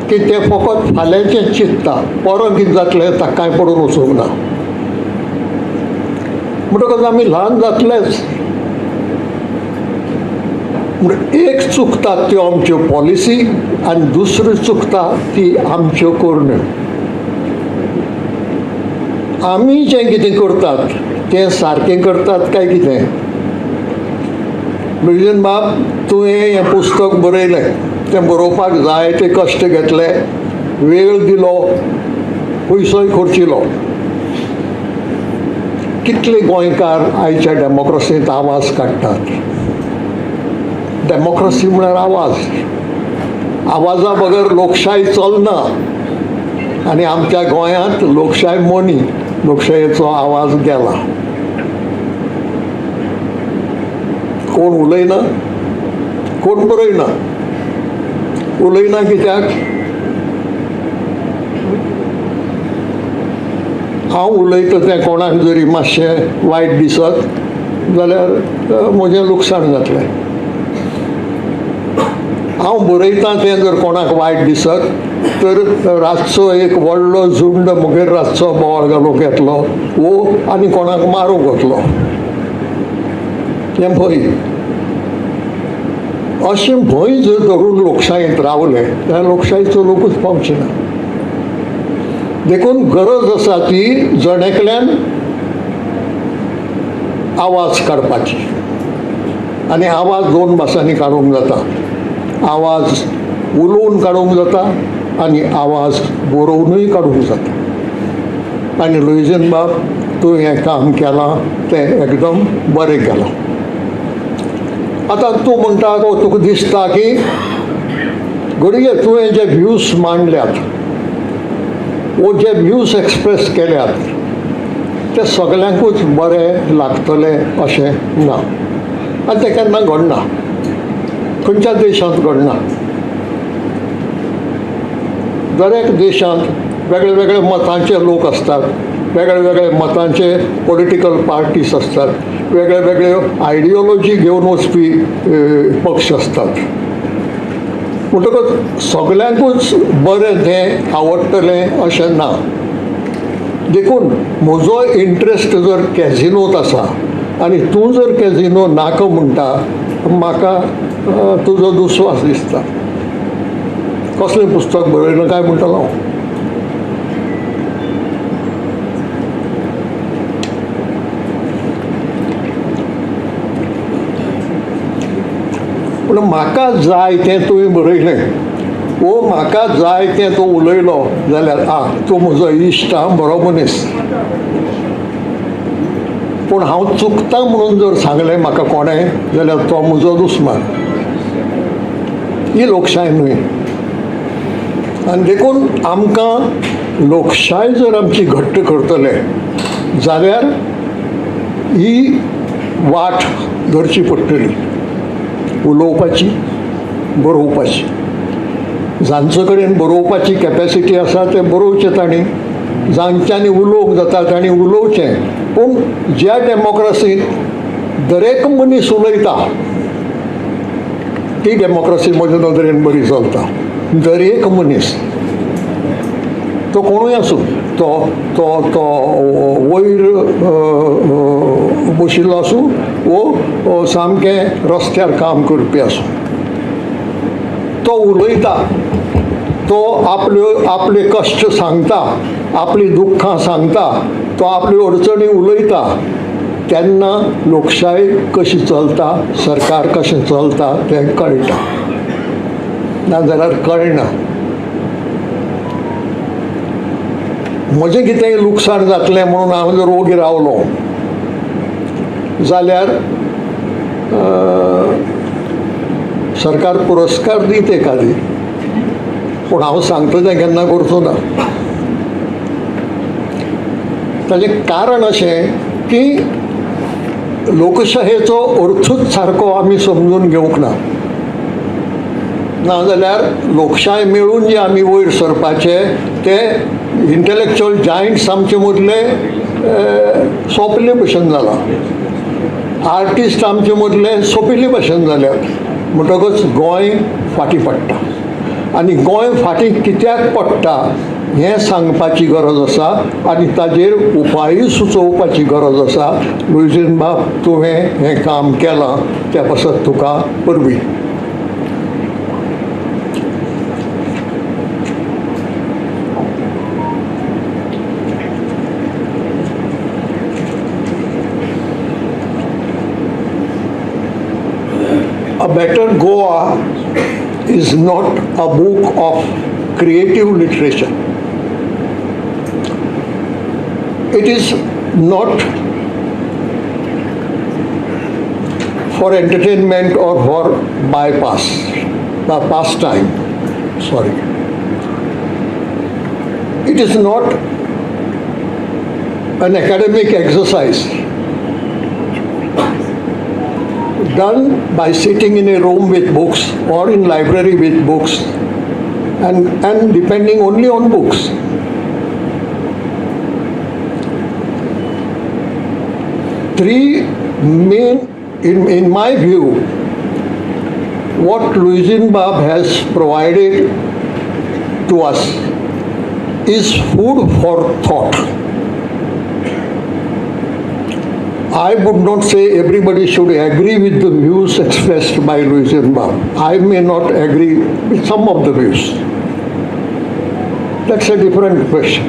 की तें फकत फाल्यांचेंच चिंतता. परं कितें जातलें ताका कांय पडून वचूंक ना. म्हणटकच आमी ल्हान जातलेच. एक चुकतात त्यो आमच्यो पॉलिसी आनी दुसरी चुकता ती आमच्यो करण्यो. आमी जें कितें करतात तें सारकें करतात काय कितें? लुइझीन बाब, तुवें हें पुस्तक बरयलें, तें बरोवपाक जाय ते कश्ट घेतले, वेळ दिलो, पयसोय खर्चिलो. कितले गोंयकार आयच्या डेमोक्रेसींत आवाज काडटात? डेमोक्रेसी म्हळ्यार आवाज. आवाजा बगर लोकशाय चलना. आनी आमच्या गोंयांत लोकशाय मोनी, लोकशायेचो आवाज गेला. कोण उलयना, कोण बरयना. उलयना कित्याक? हांव उलयता तें कोणाक जरी मातशें वायट दिसत जाल्यार म्हजें लुकसाण जातलें. हांव बरयतां तें जर कोणाक वायट दिसत तर रातचो एक व्हडलो झुंड मुगेर रातचो बोवाळ घालूंक येतलो वो आनी कोणाक मारूंक वतलो. हें भंय. अशें भंय जर धरून लोकशायेंत रावले जाल्यार लोकशायेचो लोकूच पावचे ना. देखून गरज आसा ती जणेकल्यान आवाज काडपाची. आनी आवाज 2 भासांनी काडूंक जाता. आवाज उलोवन काडूंक जाता आनी आवाज बरोवनूय काडूंक जाता. आनी लुइझीन बाब, तूं हें काम केलां तें एकदम बरें केलां. आतां तूं म्हणटा तुका दिसता की गडिगे तुवें जे व्ह्यूज मांडल्यात वो जे व्ह्यूज एक्सप्रेस केल्यात ते सगल्यांकूच बरें लागतले अशें ना आनी तें केन्ना घडना खंयच्याच देशांत घडना दरेक देशांत वेगळे वेगळे मतांचे लोक असतात वेगळे वेगळे मतांचे पॉलिटिकल पार्टीज असतात वेगळे वेगळे आयडियोलॉजी घेवन वचपी पक्ष असतात म्हणटकच सगल्यांकूच बरें तें आवडटलें अशें ना देखून म्हजो इंट्रस्ट जर कॅझिनोत आसा आनी तूं जर कॅझिनो नाका म्हणटा म्हाका तुजो दुस्वास दिसता कसलें पुस्तक बरयलें काय म्हणटलो हांव पूण म्हाका जाय तें तुवें बरयलें वो म्हाका जाय तें तूं उलयलो जाल्यार तूं म्हजो इश्ट बरो मनीस पूण हांव चुकता म्हणून जर सांगलें म्हाका कोणें जाल्यार तो म्हजो दुस्मान ही लोकशाय न्हय आनी देखून आमकां लोकशाय जर आमची घट्ट करतले जाल्यार ही वाट धरची पडटली उलोवपाची बरोवपाची जांचे कडेन बरोवपाची कॅपॅसिटी आसा ते बरोवचें तांणी जांच्यांनी उलोवंक जाता तांणी उलोवचें पूण ज्या डेमोक्रेसींत दरेक मनीस उलयता ती डेमोक्रेसी म्हज्या नदरेन बरी चलता दरेक मनीस तो कोणूय आसूं तो तो तो वयर बशिल्लो आसूं वो सामकें रस्त्यार काम करपी आसूं तो उलयता तो आपले कश्ट सांगता आपली दुख्खां सांगता तो आपल्यो अडचणी उलयता तेन्ना लोकशाय कशी चलता सरकार कशें चलता तें कळटा नाजाल्यार कळना म्हजें कितेंय लुकसाण जातलें म्हणून हांव जर ओगी रावलो जाल्यार सरकार पुरस्कार दीत एखादी पूण हांव सांगता तें केन्ना करचो ना ताचें कारण अशें की लोकशायेचो अर्थूच सारको आमी समजून घेवंक ना नाजाल्यार लोकशाय मेळून जे आमी वयर सरपाचे ते इंटलेक्च्युअल जायंट्स आमचे मदले सोंपले भशेन जाला आर्टिस्ट आमचे मदले सोंपिल्ले भशेन जाल्यात म्हणटकच गोंय फाटीं पडटा आनी गोंय फाटीं कित्याक पडटा हें सांगपाची गरज आसा आनी ताजेर उपायूय सुचोवपाची गरज आसा लुइजीन बाब तुवें हें काम केलां त्या पासत तुका परबीं A better Goa is not a book of creative literature. It is not for entertainment or for pastime. Sorry. It is not an academic exercise done by sitting in a room with books or in library with books and depending only on books. Three main, in my view, what Luizinho has provided to us is food for thought. I would not say everybody should agree with the views expressed by Luizinho. I may not agree with some of the views. That's a different question.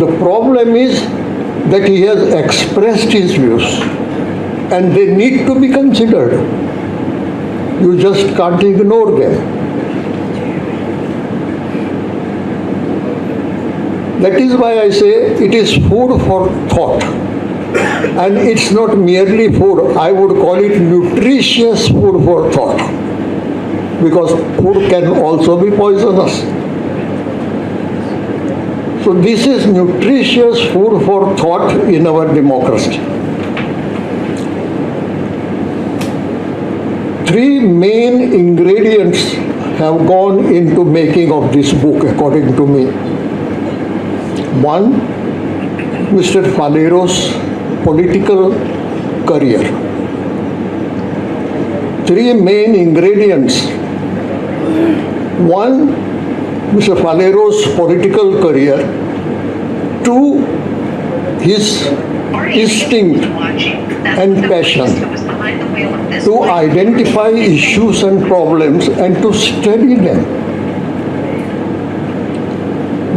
The problem is that he has expressed his views and they need to be considered. You just can't ignore them. That is why I say it is food for thought. And it's not merely food, I would call it nutritious food for thought. because food can also be poisonous. So this is nutritious food for thought in our democracy. Three main ingredients have gone into making of this book, according to me. One, Mr. Faleiro's political career. Three main ingredients. One, Mr. Faleiro's political career. Two, his instinct and passion to identify issues and problems and to study them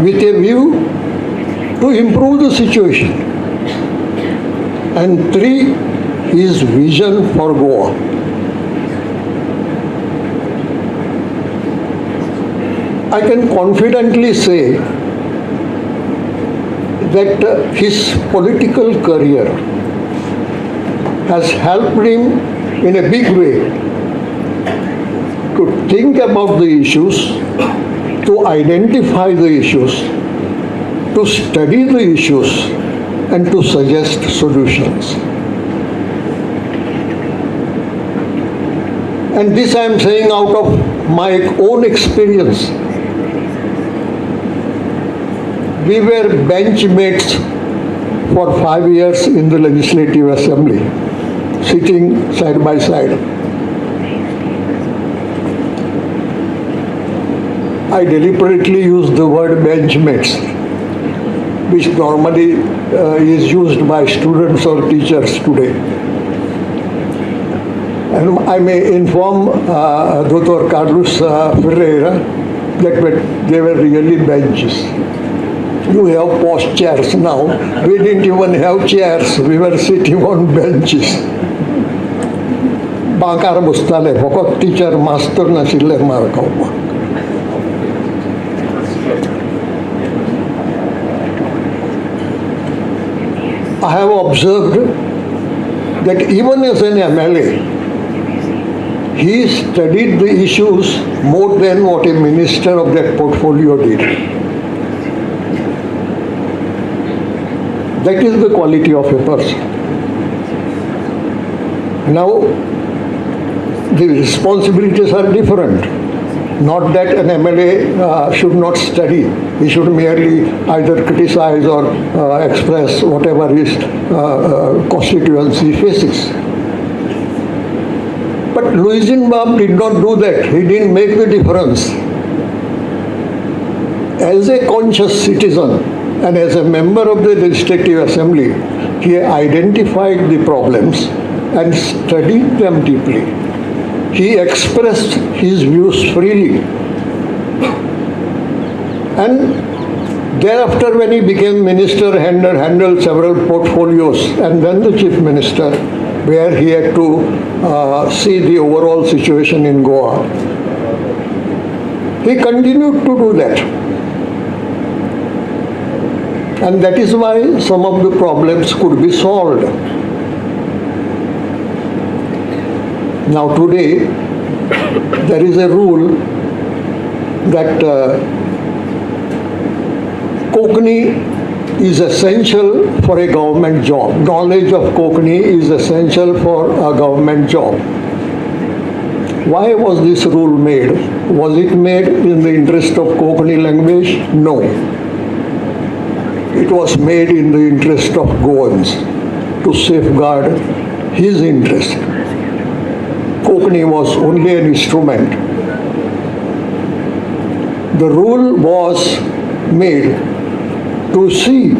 with a view to improve the situation. And three, his vision for Goa. I can confidently say that his political career has helped him in a big way to think about the issues, to identify the issues, to study the issues, and to suggest solutions. And this I am saying out of my own experience. We were bench mates for 5 years in the Legislative Assembly, sitting side by side. I deliberately use the word bench mates, which normally is used by students or teachers today. And I may inform Dr. Carlos Ferreira that they were really benches. You have post chairs now. We didn't even have chairs. We were sitting on benches. Bankar bustale, faqat teacher master nasilले mar खावपाक. I have observed that even as an MLA, he studied the issues more than what a minister of that portfolio did. That is the quality of a person. Now, the responsibilities are different. Not that an MLA should not study. He should merely either criticize or express whatever his constituency faces. But Luizinho did not do that. He didn't make the difference. As a conscious citizen and as a member of the Legislative Assembly, he identified the problems and studied them deeply. He expressed his views freely. And thereafter, when he became minister, handled several portfolios, and then the chief minister, where he had to see the overall situation in Goa. He continued to do that. And that is why some of the problems could be solved. Now today, there is a rule that Konkani is essential for a government job. Knowledge of Konkani is essential for a government job. Why was this rule made? Was it made in the interest of Konkani language? No. It was made in the interest of Goans to safeguard his interest. Konkani was only an instrument. The rule was made to see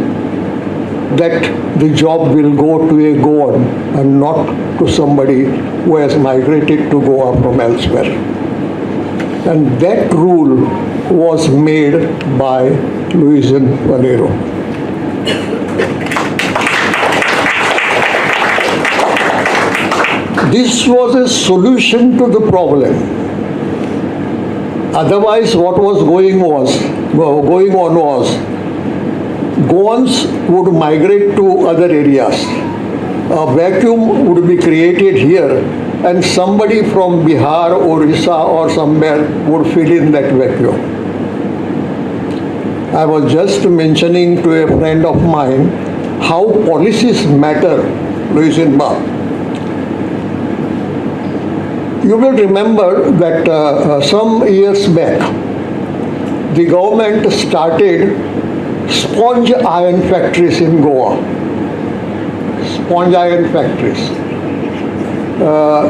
that the job will go to a Goan and not to somebody who has migrated to Goa from elsewhere. And that rule was made by Luizinho Faleiro. This was a solution to the problem. Otherwise, what was going on was Goans would migrate to other areas. A vacuum would be created here and somebody from Bihar, Orissa or somewhere would fill in that vacuum. I was just mentioning to a friend of mine how policies matter, Luizinho. You will remember that some years back, the government started sponge iron factories in Goa. Sponge iron factories.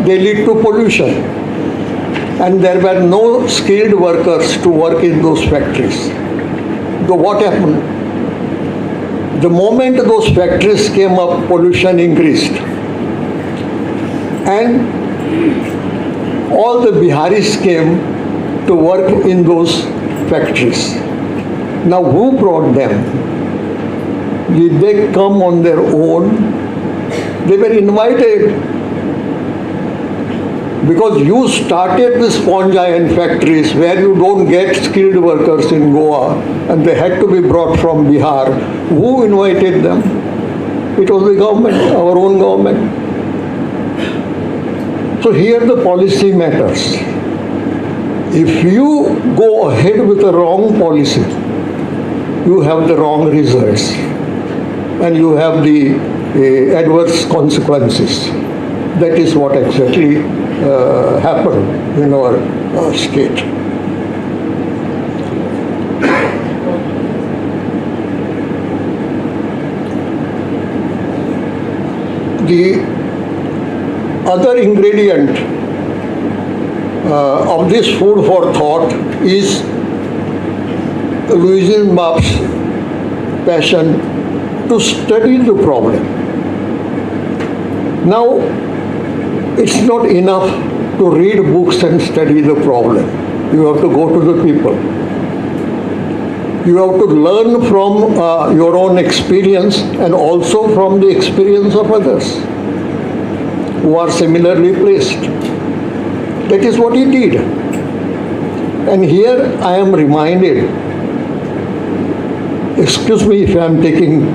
They lead to pollution, and there were no skilled workers to work in those factories. So what happened? The moment those factories came up, pollution increased, and all the Biharis came to work in those factories. Now who brought them? Did they come on their own? They were invited. Because you started the sponge iron factories where you don't get skilled workers in Goa, and they had to be brought from Bihar. Who invited them? It was the government, our own government. So here the policy matters. If you go ahead with the wrong policy, you have the wrong results and you have the adverse consequences. That is what exactly happened in our state. The other ingredient of this food for thought is Luizinho's passion to study the problem. Now, it's not enough to read books and study the problem. You have to go to the people. You have to learn from your own experience and also from the experience of others who are similarly placed. That is what he did. And here I am reminded, excuse me if I am taking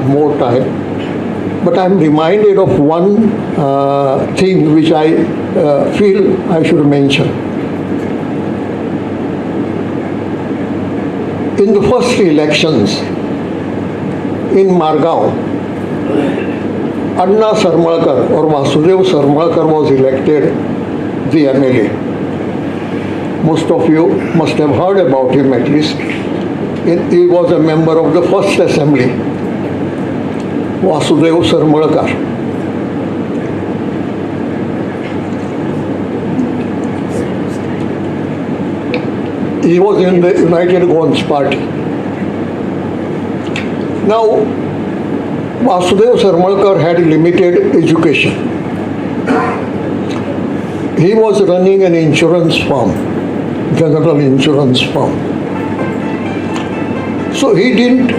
more time, but I am reminded of one thing which I feel I should mention. In the first elections in Margao, Anna Sarmalkar or Vasudev Sarmalkar was elected the MLA. Most of you must have heard about him at least. He was a member of the first assembly, Vasudev Sarmalkar. He was in the United Goans Party. Now, Vasudev Sarmalkar had limited education. He was running an insurance firm, general insurance firm. So he didn't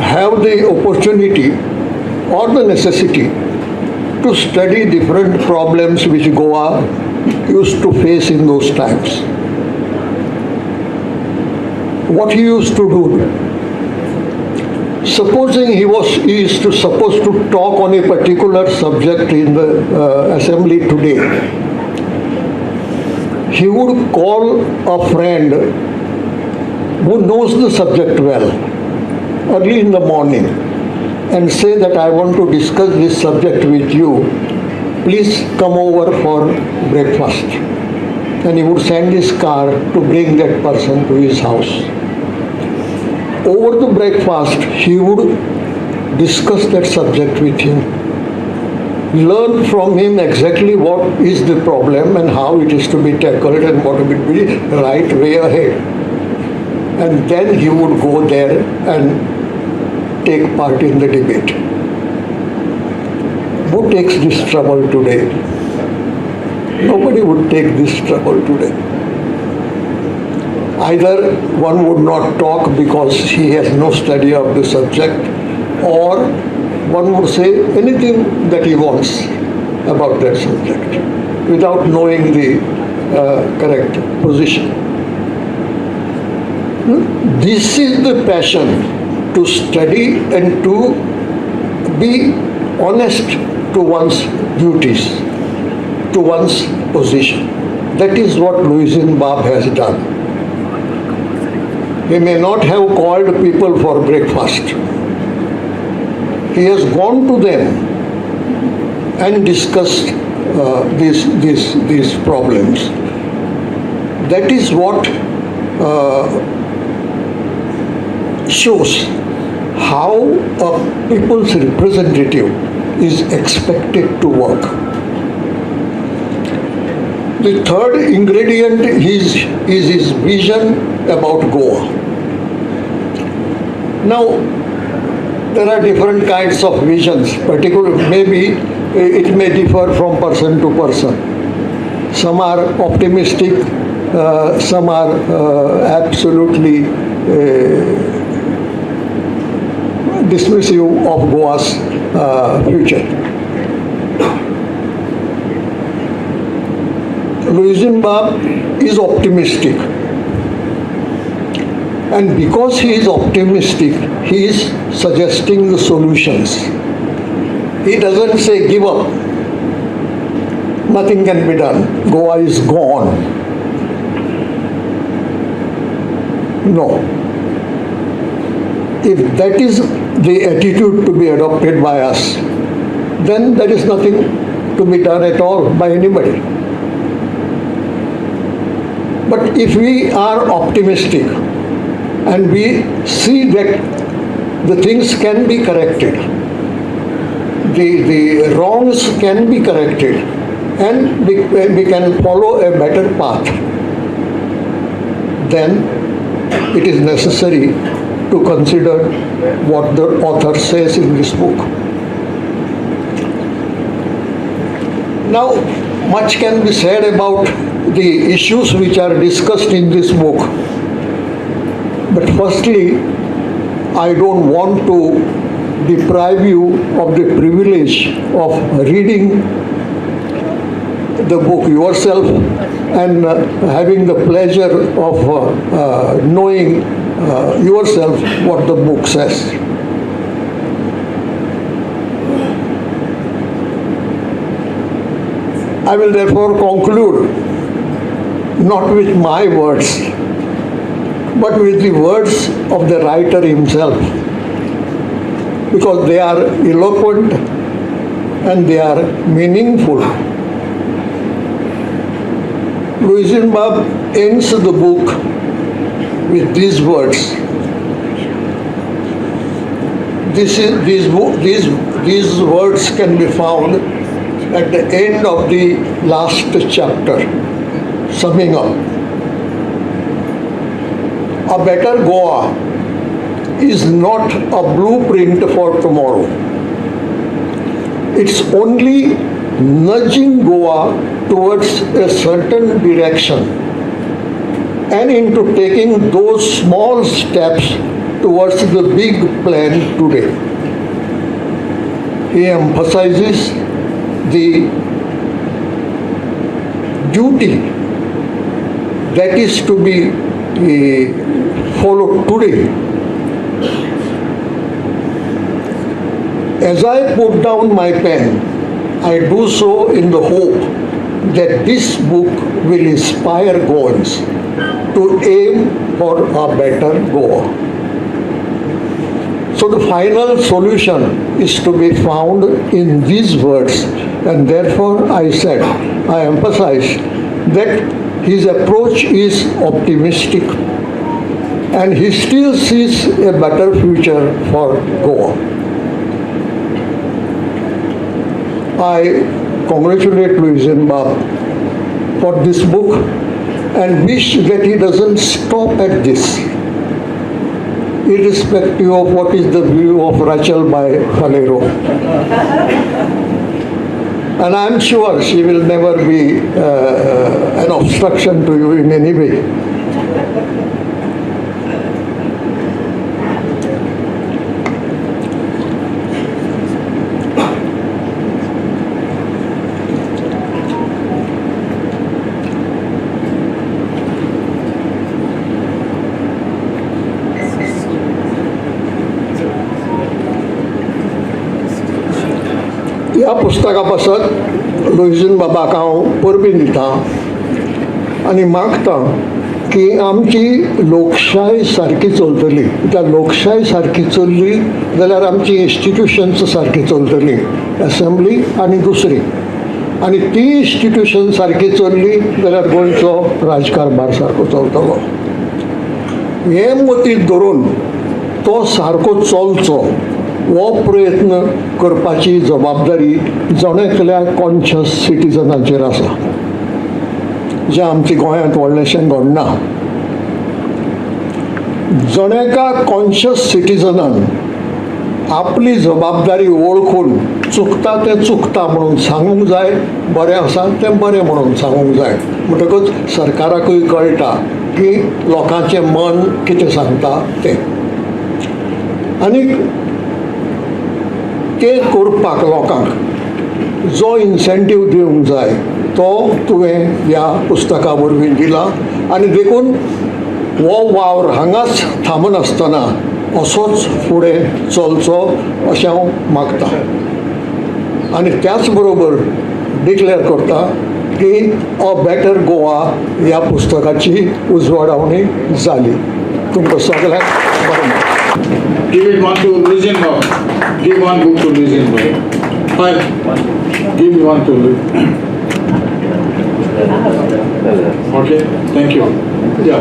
have the opportunity or the necessity to study different problems which Goa used to face in those times. What he used to do, supposing he is supposed to talk on a particular subject in the assembly today, he would call a friend who knows the subject well early in the morning and say that I want to discuss this subject with you. Please come over for breakfast. And he would send his car to bring that person to his house. Over the breakfast, he would discuss that subject with him. Learn from him exactly what is the problem and how it is to be tackled and what would be the right way ahead. And then he would go there and take part in the debate. Who takes this trouble today? Nobody would take this trouble today. Either one would not talk because he has no study of the subject, or one would say anything that he wants about that subject without knowing the correct position. This is the passion to study and to be honest to one's duties, to one's position. That is what Luizinho has done. He may not have called people for breakfast. He has gone to them and discussed these problems. That is what shows how a people's representative is expected to work. The third ingredient is his vision about Goa. Now, there are different kinds of visions, particularly maybe it may differ from person to person. Some are optimistic, some are absolutely dismissive of Goa's future. Luizinho is optimistic. And because he is optimistic, he is suggesting the solutions. He doesn't say give up. Nothing can be done. Goa is gone. No. If that is the attitude to be adopted by us, then there is nothing to be done at all by anybody. But if we are optimistic and we see that the things can be corrected, the wrongs can be corrected, and we can follow a better path, then it is necessary to consider what the author says in this book. Now, much can be said about the issues which are discussed in this book. But firstly, I don't want to deprive you of the privilege of reading the book yourself and having the pleasure of knowing yourself what the book says. I will therefore conclude not with my words, but with the words of the writer himself, because they are eloquent and they are meaningful. Luizinho ends the book with these words. These words can be found at the end of the last chapter, summing up. A better Goa is not a blueprint for tomorrow. It's only nudging Goa towards a certain direction and into taking those small steps towards the big plan today. He emphasizes the duty that is to be followed today. As I put down my pen, I do so in the hope that this book will inspire Goans to aim for a better Goa. So the final solution is to be found in these words, and therefore I said, I emphasize that his approach is optimistic and he still sees a better future for Goa. I congratulate Luizinho for this book and wish that he doesn't stop at this, irrespective of what is the view of Rachel by Faleiro. And I'm sure she will never be an obstruction to you in any way. ह्या पुस्तका पासत लुईझीन बाबाक हांव परबी दितां आनी मागतां की आमची लोकशाय सारकी चलतली. त्या लोकशाय सारकी चलली जाल्यार आमची इन्स्टिट्यूशन्स सारकी चलतली, असेंब्ली आनी दुसरी. आनी ती इन्स्टिट्यूशन सारकी चलली जाल्यार गोंयचो राजकारभार सारको चलतलो. हे मतींत धरून तो सारको चलचो हो प्रयत्न करपाची जबाबदारी जणेकल्या कॉन्शियस सिटिजनाचेर आसा, जें आमच्या गोंयांत व्हडलेंशें घडना. जणेका कॉन्शियस सिटिजनान आपली जबाबदारी वळखून चुकता तें चुकता म्हणून सांगूंक जाय, बरें आसा तें बरें म्हणून सांगूंक जाय. म्हणटकच सरकाराकूय कळटा की लोकांचें मन कितें सांगता तें. आनीक तें करपाक लोकांक जो इन्सेंटीव दिवंक जाय तो तुवें ह्या पुस्तका वरवीं दिला. आनी देखून हो वावर हांगाच थांबनासतना असोच फुडें चलचो अशें हांव मागतां. आनी त्याच बरोबर डिक्लेअर करता की अ बेटर गोवा ह्या पुस्तकाची उजवाडावणी जाली. तुमकां सगळ्यांक बरें. Give it one to Luizinho. Give one book to Luizinho. Fine. Give me one to Luizinho. Okay, thank you. Yeah.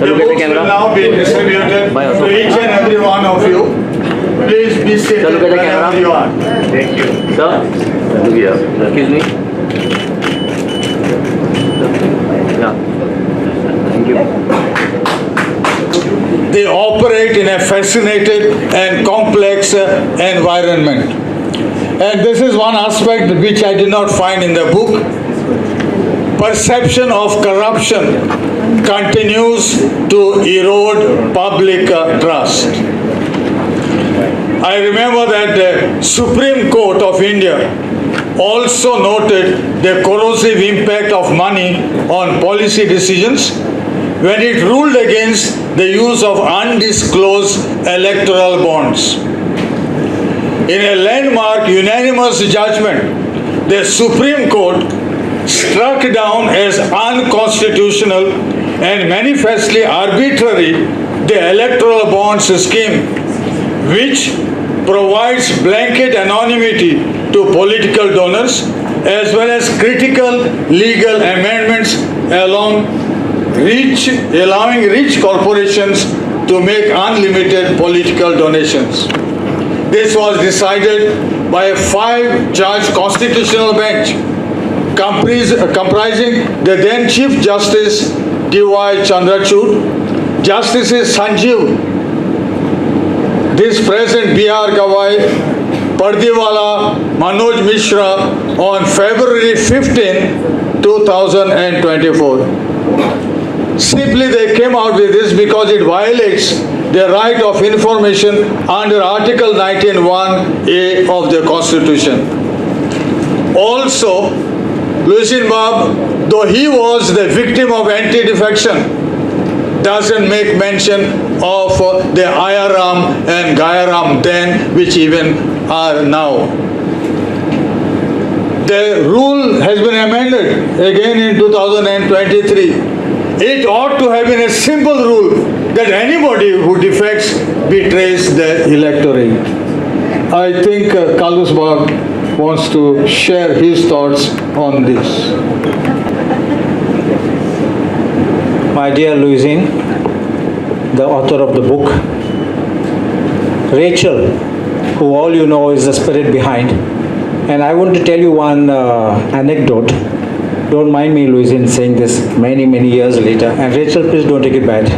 The books will now be distributed to each and every one of you. Please be seated wherever you are. Thank you. Sir, excuse me. Yeah. Thank you. They operate in a fascinating and complex environment. And this is one aspect which I did not find in the book. Perception of corruption continues to erode public trust. I remember that the Supreme Court of India also noted the corrosive impact of money on policy decisions when it ruled against the use of undisclosed electoral bonds. In a landmark unanimous judgment, the Supreme Court struck down as unconstitutional and manifestly arbitrary the electoral bonds scheme, which provides blanket anonymity to political donors as well as critical legal amendments allowing rich corporations to make unlimited political donations. This was decided by a 5-judge constitutional bench comprising the then Chief Justice D.Y. Chandrachud, Justices Sanjeev, this present B.R. Gawai, Pardiwala, Manoj Mishra on February 15, 2024. Simply they came out with this because it violates the right of information under Article 19(1)(a) of the Constitution. Also, Luizinho Bab, though he was the victim of anti-defection, doesn't make mention of the Ayaram and Gayaram then, which even are now. The rule has been amended again in 2023. It ought to have been a simple rule that anybody who defects betrays the electorate. I think Kalus Bab wants to share his thoughts on this. My dear Luizinho, the author of the book, Rachel, who all you know is the spirit behind, and I want to tell you one anecdote. Don't mind me, Luizinho, saying this many, many years later, and Rachel, please don't take it bad.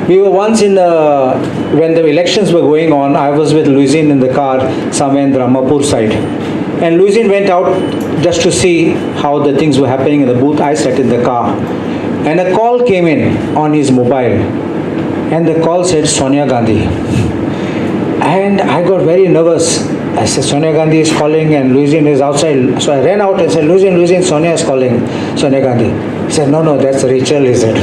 We were once when the elections were going on, I was with Luizinho in the car somewhere in the Ramapur side. And Luizinho went out just to see how the things were happening in the booth. I sat in the car. And a call came in on his mobile. And the call said Sonia Gandhi. And I got very nervous. I said, Sonia Gandhi is calling and Luizin is outside. So I ran out and said, Luizin, Sonia is calling, Sonia Gandhi. He said, no, that's Rachel, he said.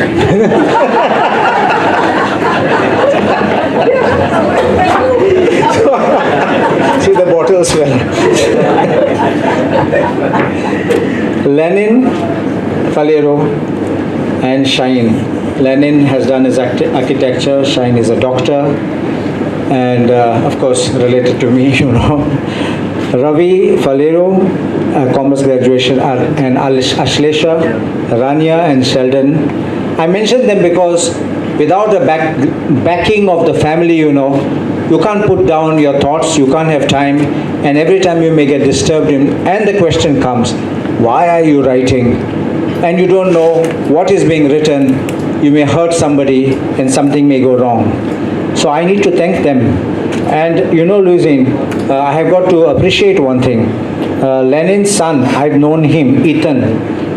See, the bottles fell. Lenin, Faleiro, and Shine. Lenin has done his architecture, Shine is a doctor, and of course related to me, you know. Ravi, Faleiro, commerce graduation, and Ashlesha, Rania and Sheldon. I mentioned them because without the backing of the family, you know, you can't put down your thoughts, you can't have time, and every time you may get disturbed and the question comes, why are you writing? And you don't know what is being written, you may hurt somebody and something may go wrong. So I need to thank them. And you know, Luizin, I have got to appreciate one thing. Lenin's son, I've known him, Ethan,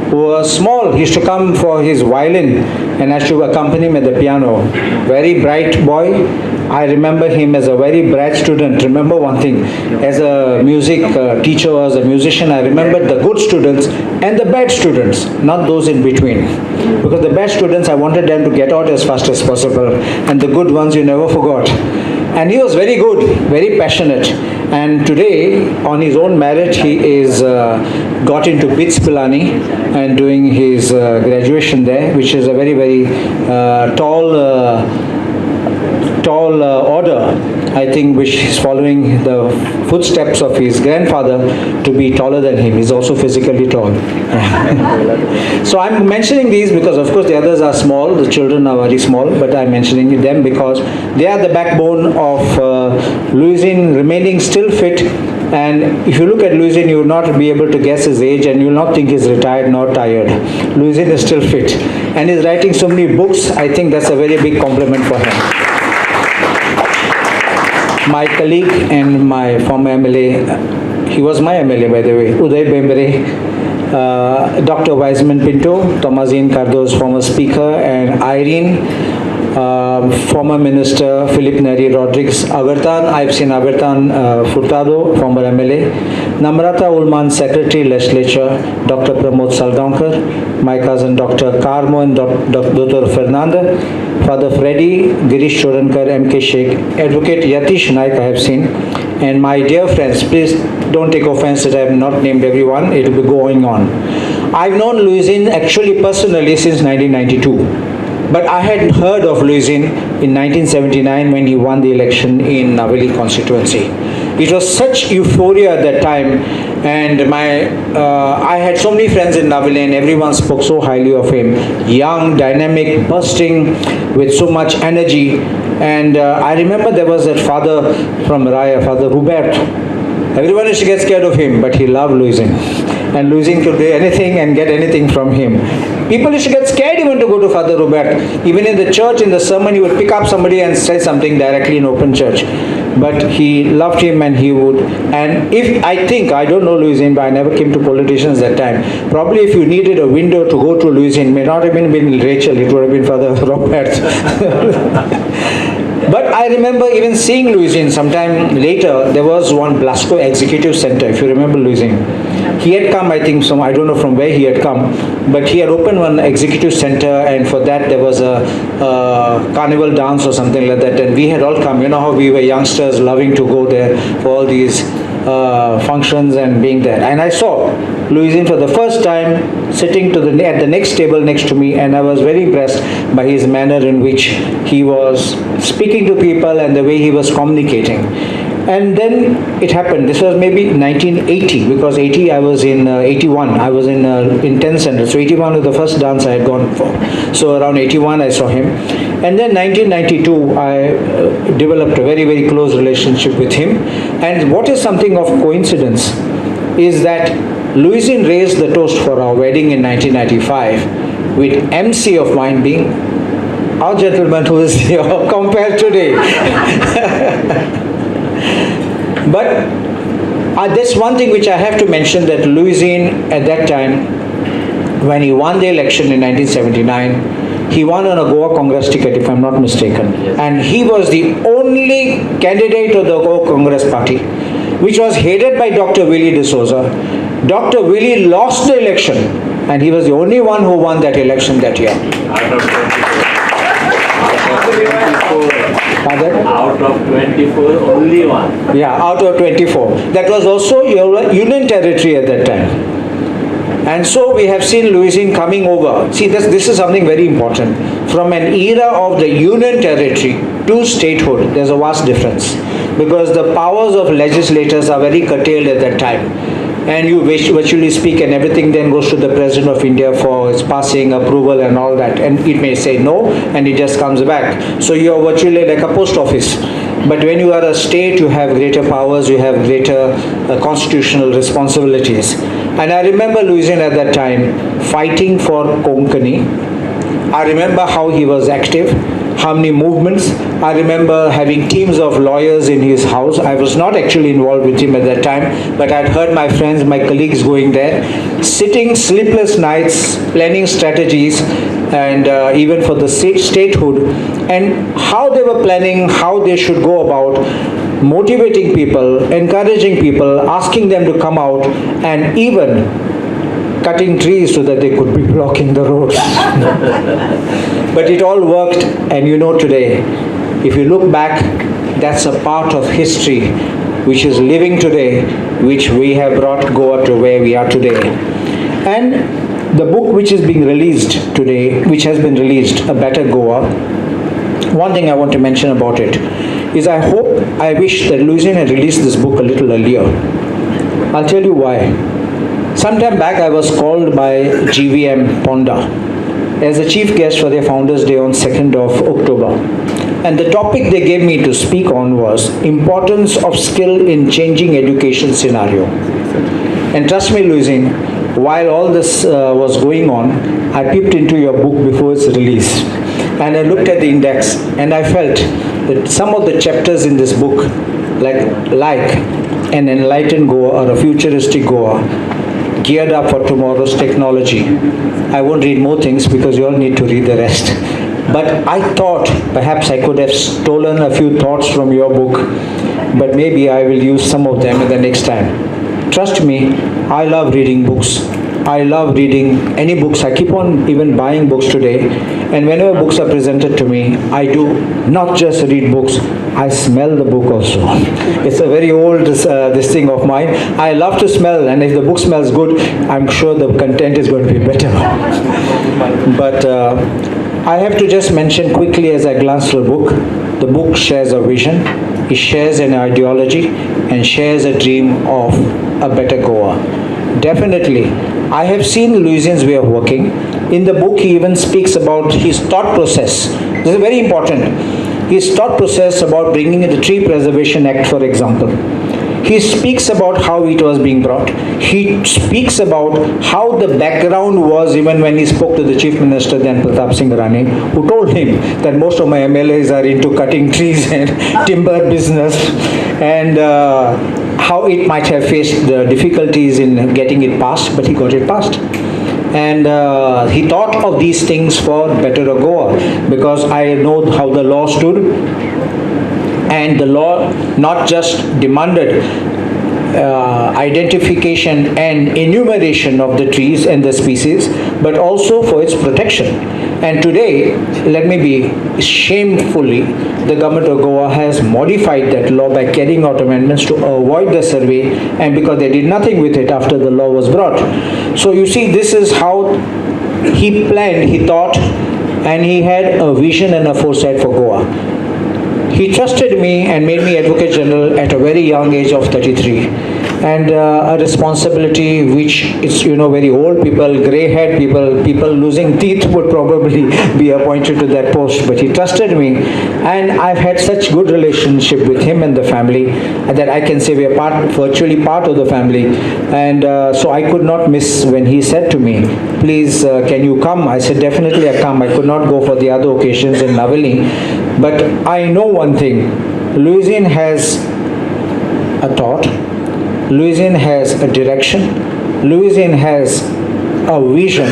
who was small. He used to come for his violin and I used to accompany him at the piano. Very bright boy. I remember him as a very bright student. Remember one thing, as a music teacher, as a musician, I remembered the good students and the bad students, not those in between. Because the bad students, I wanted them to get out as fast as possible, and the good ones you never forgot. And he was very good, very passionate. And today, on his own merit, he is got into BITS Pilani and doing his graduation there, which is a very, very tall order, I think, which is following the footsteps of his grandfather to be taller than him. He's also physically tall. So I'm mentioning these because, of course, the others are small. The children are very small, but I'm mentioning them because they are the backbone of Luizin remaining still fit. And if you look at Luizin, you will not be able to guess his age and you will not think he's retired nor tired. Luizin is still fit. And he's writing so many books. I think that's a very big compliment for him. My colleague and my former MLA, he was my MLA by the way, Uday Bembre, Dr. Wiseman Pinto, Thomasine Cardo's former speaker, and Irene, former minister, Philip Neri Rodriguez, Abertan, I've seen Abertan Furtado, former MLA, Namrata Ulman, secretary, legislature, Dr. Pramod Salgaonkar, my cousin Dr. Carmo and Dr. Fernanda, Father Freddy, Girish Chorankar, MK Sheikh, Advocate Yatish Naik I have seen, and my dear friends, please don't take offense that I have not named everyone, it will be going on. I've known Luizin actually personally since 1992, but I had heard of Luizin in 1979 when he won the election in Naveli constituency. It was such euphoria at that time, and I had so many friends in Naveli and everyone spoke so highly of him. Young, dynamic, bursting with so much energy. And I remember there was that father from Raya, Father Hubert. Everyone used to get scared of him, but he loved Luizin. And Luizin could do anything and get anything from him. People used to get scared even to go to Father Hubert. Even in the church, in the sermon, he would pick up somebody and say something directly in open church. But he loved him and he would. And if I think, I don't know Luizin, but I never came to politicians that time. Probably if you needed a window to go to Luizin, may not have been Rachel, it would have been Father Robert. But I remember even seeing Luizin sometime later. There was one Blasco Executive Center, if you remember Luizin. He had come, I think, I don't know from where he had come, but he had opened one executive center, and for that there was a carnival dance or something like that, and we had all come. You know how we were youngsters loving to go there for all these functions and being there. And I saw Luizin for the first time sitting at the next table next to me, and I was very impressed by his manner in which he was speaking to people and the way he was communicating. And then it happened. This was maybe 1980, because 80 I was in 81. I was in 10th standard. So 81 was the first dance I had gone for. So around 81 I saw him. And then 1992 I developed a very, very close relationship with him. And what is something of coincidence is that Luizin raised the toast for our wedding in 1995 with MC of mine being our gentleman who is here compared today. But there's one thing which I have to mention, that Luizin at that time, when he won the election in 1979, he won on a Goa Congress ticket, if I'm not mistaken. Yes. And he was the only candidate of the Goa Congress party. which was headed by Dr. Willie D'Souza. Dr. Willie lost the election, and he was the only one who won that election that year. Out of 24, only one. Yeah, out of 24. That was also your Union Territory at that time. And so we have seen Luizinho coming over. See, this is something very important. From an era of the Union Territory to statehood, there's a vast difference. Because the powers of legislators are very curtailed at that time. And you virtually speak and everything then goes to the President of India for its passing, approval and all that. And it may say no and it just comes back. So you are virtually like a post office. But when you are a state, you have greater powers, you have greater constitutional responsibilities. And I remember Luizinho at that time fighting for Konkani. I remember how he was active, how many movements. I remember having teams of lawyers in his house. I was not actually involved with him at that time, but I'd heard my friends, my colleagues going there, sitting sleepless nights, planning strategies, and even for the statehood, and how they were planning, how they should go about motivating people, encouraging people, asking them to come out, and even cutting trees so that they could be blocking the roads. But it all worked, and you know today, if you look back, that's a part of history which is living today, which we have brought Goa to where we are today. And the book which is being released today, which has been released, A Better Goa, one thing I want to mention about it is I wish that Luizinho had released this book a little earlier. I'll tell you why. Sometime back I was called by GVM Ponda as a chief guest for their Founders Day on 2nd of October. And the topic they gave me to speak on was importance of skill in changing education scenario. And trust me, Luizinho, while all this was going on, I peeped into your book before its release. And I looked at the index and I felt that some of the chapters in this book, like an enlightened Goa or a futuristic Goa, geared up for tomorrow's technology. I won't read more things because you all need to read the rest. But I thought perhaps I could have stolen a few thoughts from your book, but maybe I will use some of them in the next time. Trust me, I love reading books. I love reading any books. I keep on even buying books today. And whenever books are presented to me, I do not just read books, I smell the book also. It's a very old this thing of mine. I love to smell, and if the book smells good, I'm sure the content is going to be better. But I have to just mention quickly as I glance through the book shares a vision, it shares an ideology, and shares a dream of a better Goa. Definitely, I have seen Luizinho's way of working. In the book, he even speaks about his thought process. This is very important. His thought process about bringing in the Tree Preservation Act, for example. He speaks about how it was being brought. He speaks about how the background was even when he spoke to the Chief Minister then, Pratap Singh Rane, who told him that most of my MLAs are into cutting trees and timber business, and how it might have faced the difficulties in getting it passed, but he got it passed. And he thought of these things for better Goa, because I know how the law stood, and the law not just demanded identification and enumeration of the trees and the species, but also for its protection. And today, let me be shamefully, the government of Goa has modified that law by carrying out amendments to avoid the survey, and because they did nothing with it after the law was brought. So you see, this is how he planned, he thought, and he had a vision and a foresight for Goa. He trusted me and made me Advocate General at a very young age of 33. And a responsibility which is, very old people, grey-haired people losing teeth would probably be appointed to that post. But he trusted me, and I've had such good relationship with him and the family that I can say we are virtually part of the family. And so I could not miss when he said to me, please, can you come? I said, definitely I come. I could not go for the other occasions in Navali. But I know one thing, Luizinho has a thought, Luizinho has a direction, Luizinho has a vision,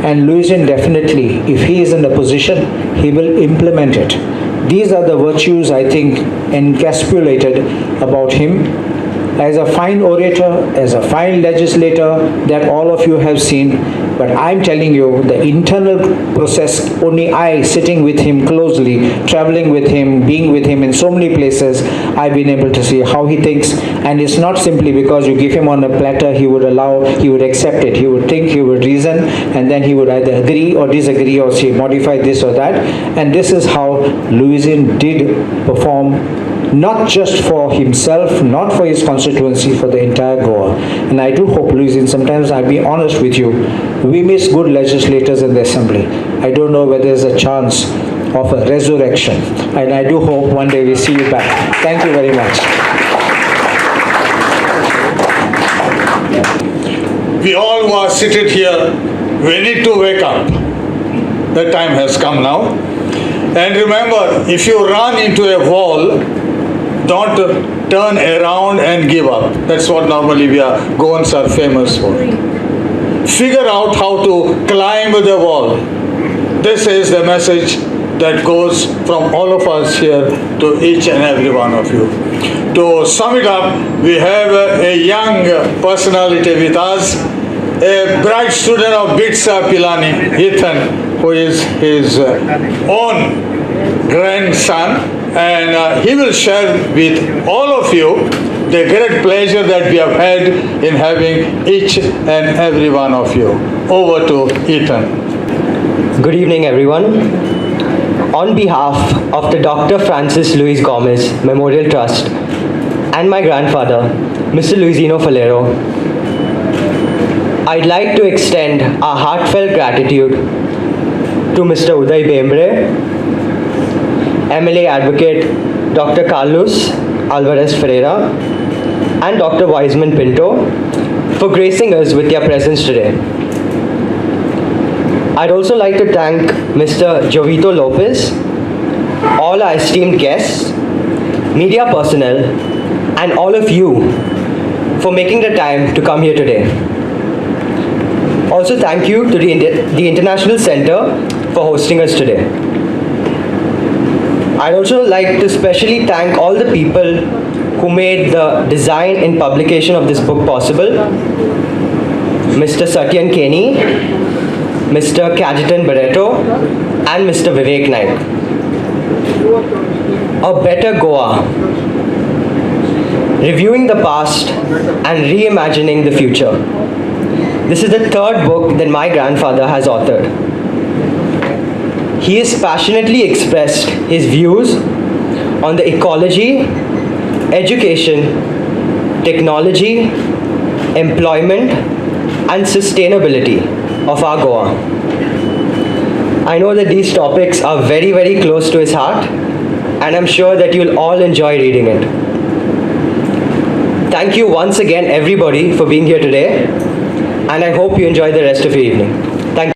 and Luizinho definitely, if he is in a position, he will implement it. These are the virtues, I think, encapsulated about him. as a fine orator, as a fine legislator that all of you have seen. But I'm telling you, the internal process, only I, sitting with him closely, traveling with him, being with him in so many places, I've been able to see how he thinks. And it's not simply because you give him on a platter, he would accept it. He would think, he would reason, and then he would either agree or disagree or say, modify this or that. And this is how Luizinho did perform, not just for himself, not for his constituency, for the entire Goa. And I do hope, Luizinho, sometimes I'll be honest with you, we miss good legislators in the assembly. I don't know whether there's a chance of a resurrection. And I do hope one day we see you back. Thank you very much. We all who are seated here, we need to wake up. The time has come now. And remember, if you run into a wall, don't turn around and give up. That's what normally Goans are famous for. Figure out how to climb the wall. This is the message that goes from all of us here to each and every one of you. To sum it up, we have a young personality with us, a bright student of Bitsa Pilani, Ethan, who is his own grandson, and he will share with all of you the great pleasure that we have had in having each and every one of you. Over to Ethan. Good evening, everyone. On behalf of the Dr. Francis Luis Gomez Memorial Trust and my grandfather, Mr. Luizinho Faleiro, I'd like to extend our heartfelt gratitude to Mr. Uday Bembre, MLA Advocate Dr. Carlos Alvarez Ferreira, and Dr. Wiseman Pinto for gracing us with their presence today. I'd also like to thank Mr. Jovito Lopez, all our esteemed guests, media personnel, and all of you for making the time to come here today. Also, thank you to the International Center for hosting us today. I'd also like to specially thank all the people who made the design and publication of this book possible. Mr. Satyan Kenny, Mr. Kajitan Barreto, and Mr. Vivek Naik. A Better Goa, Reviewing the Past and Reimagining the Future. This is the third book that my grandfather has authored. He has passionately expressed his views on the ecology, education, technology, employment, and sustainability of our Goa. I know that these topics are very, very close to his heart, and I'm sure that you'll all enjoy reading it. Thank you once again, everybody, for being here today, and I hope you enjoy the rest of your evening. Thank you.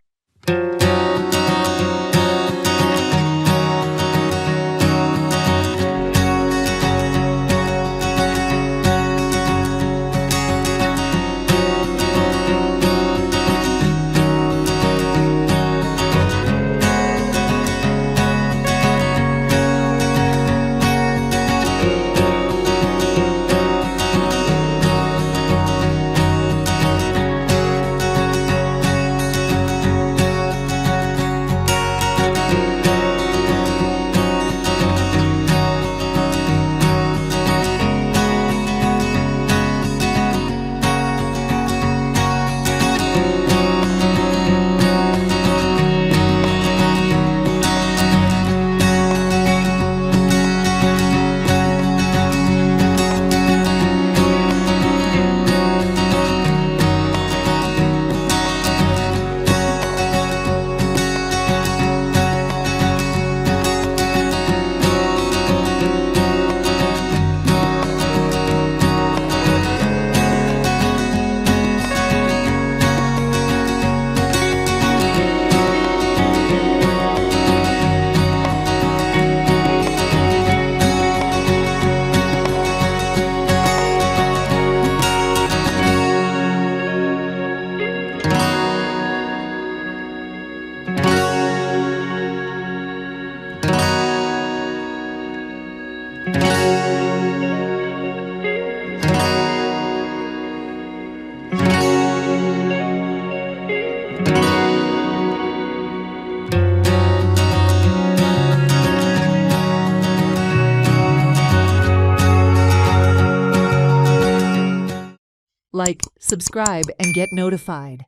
like, subscribe, and get notified.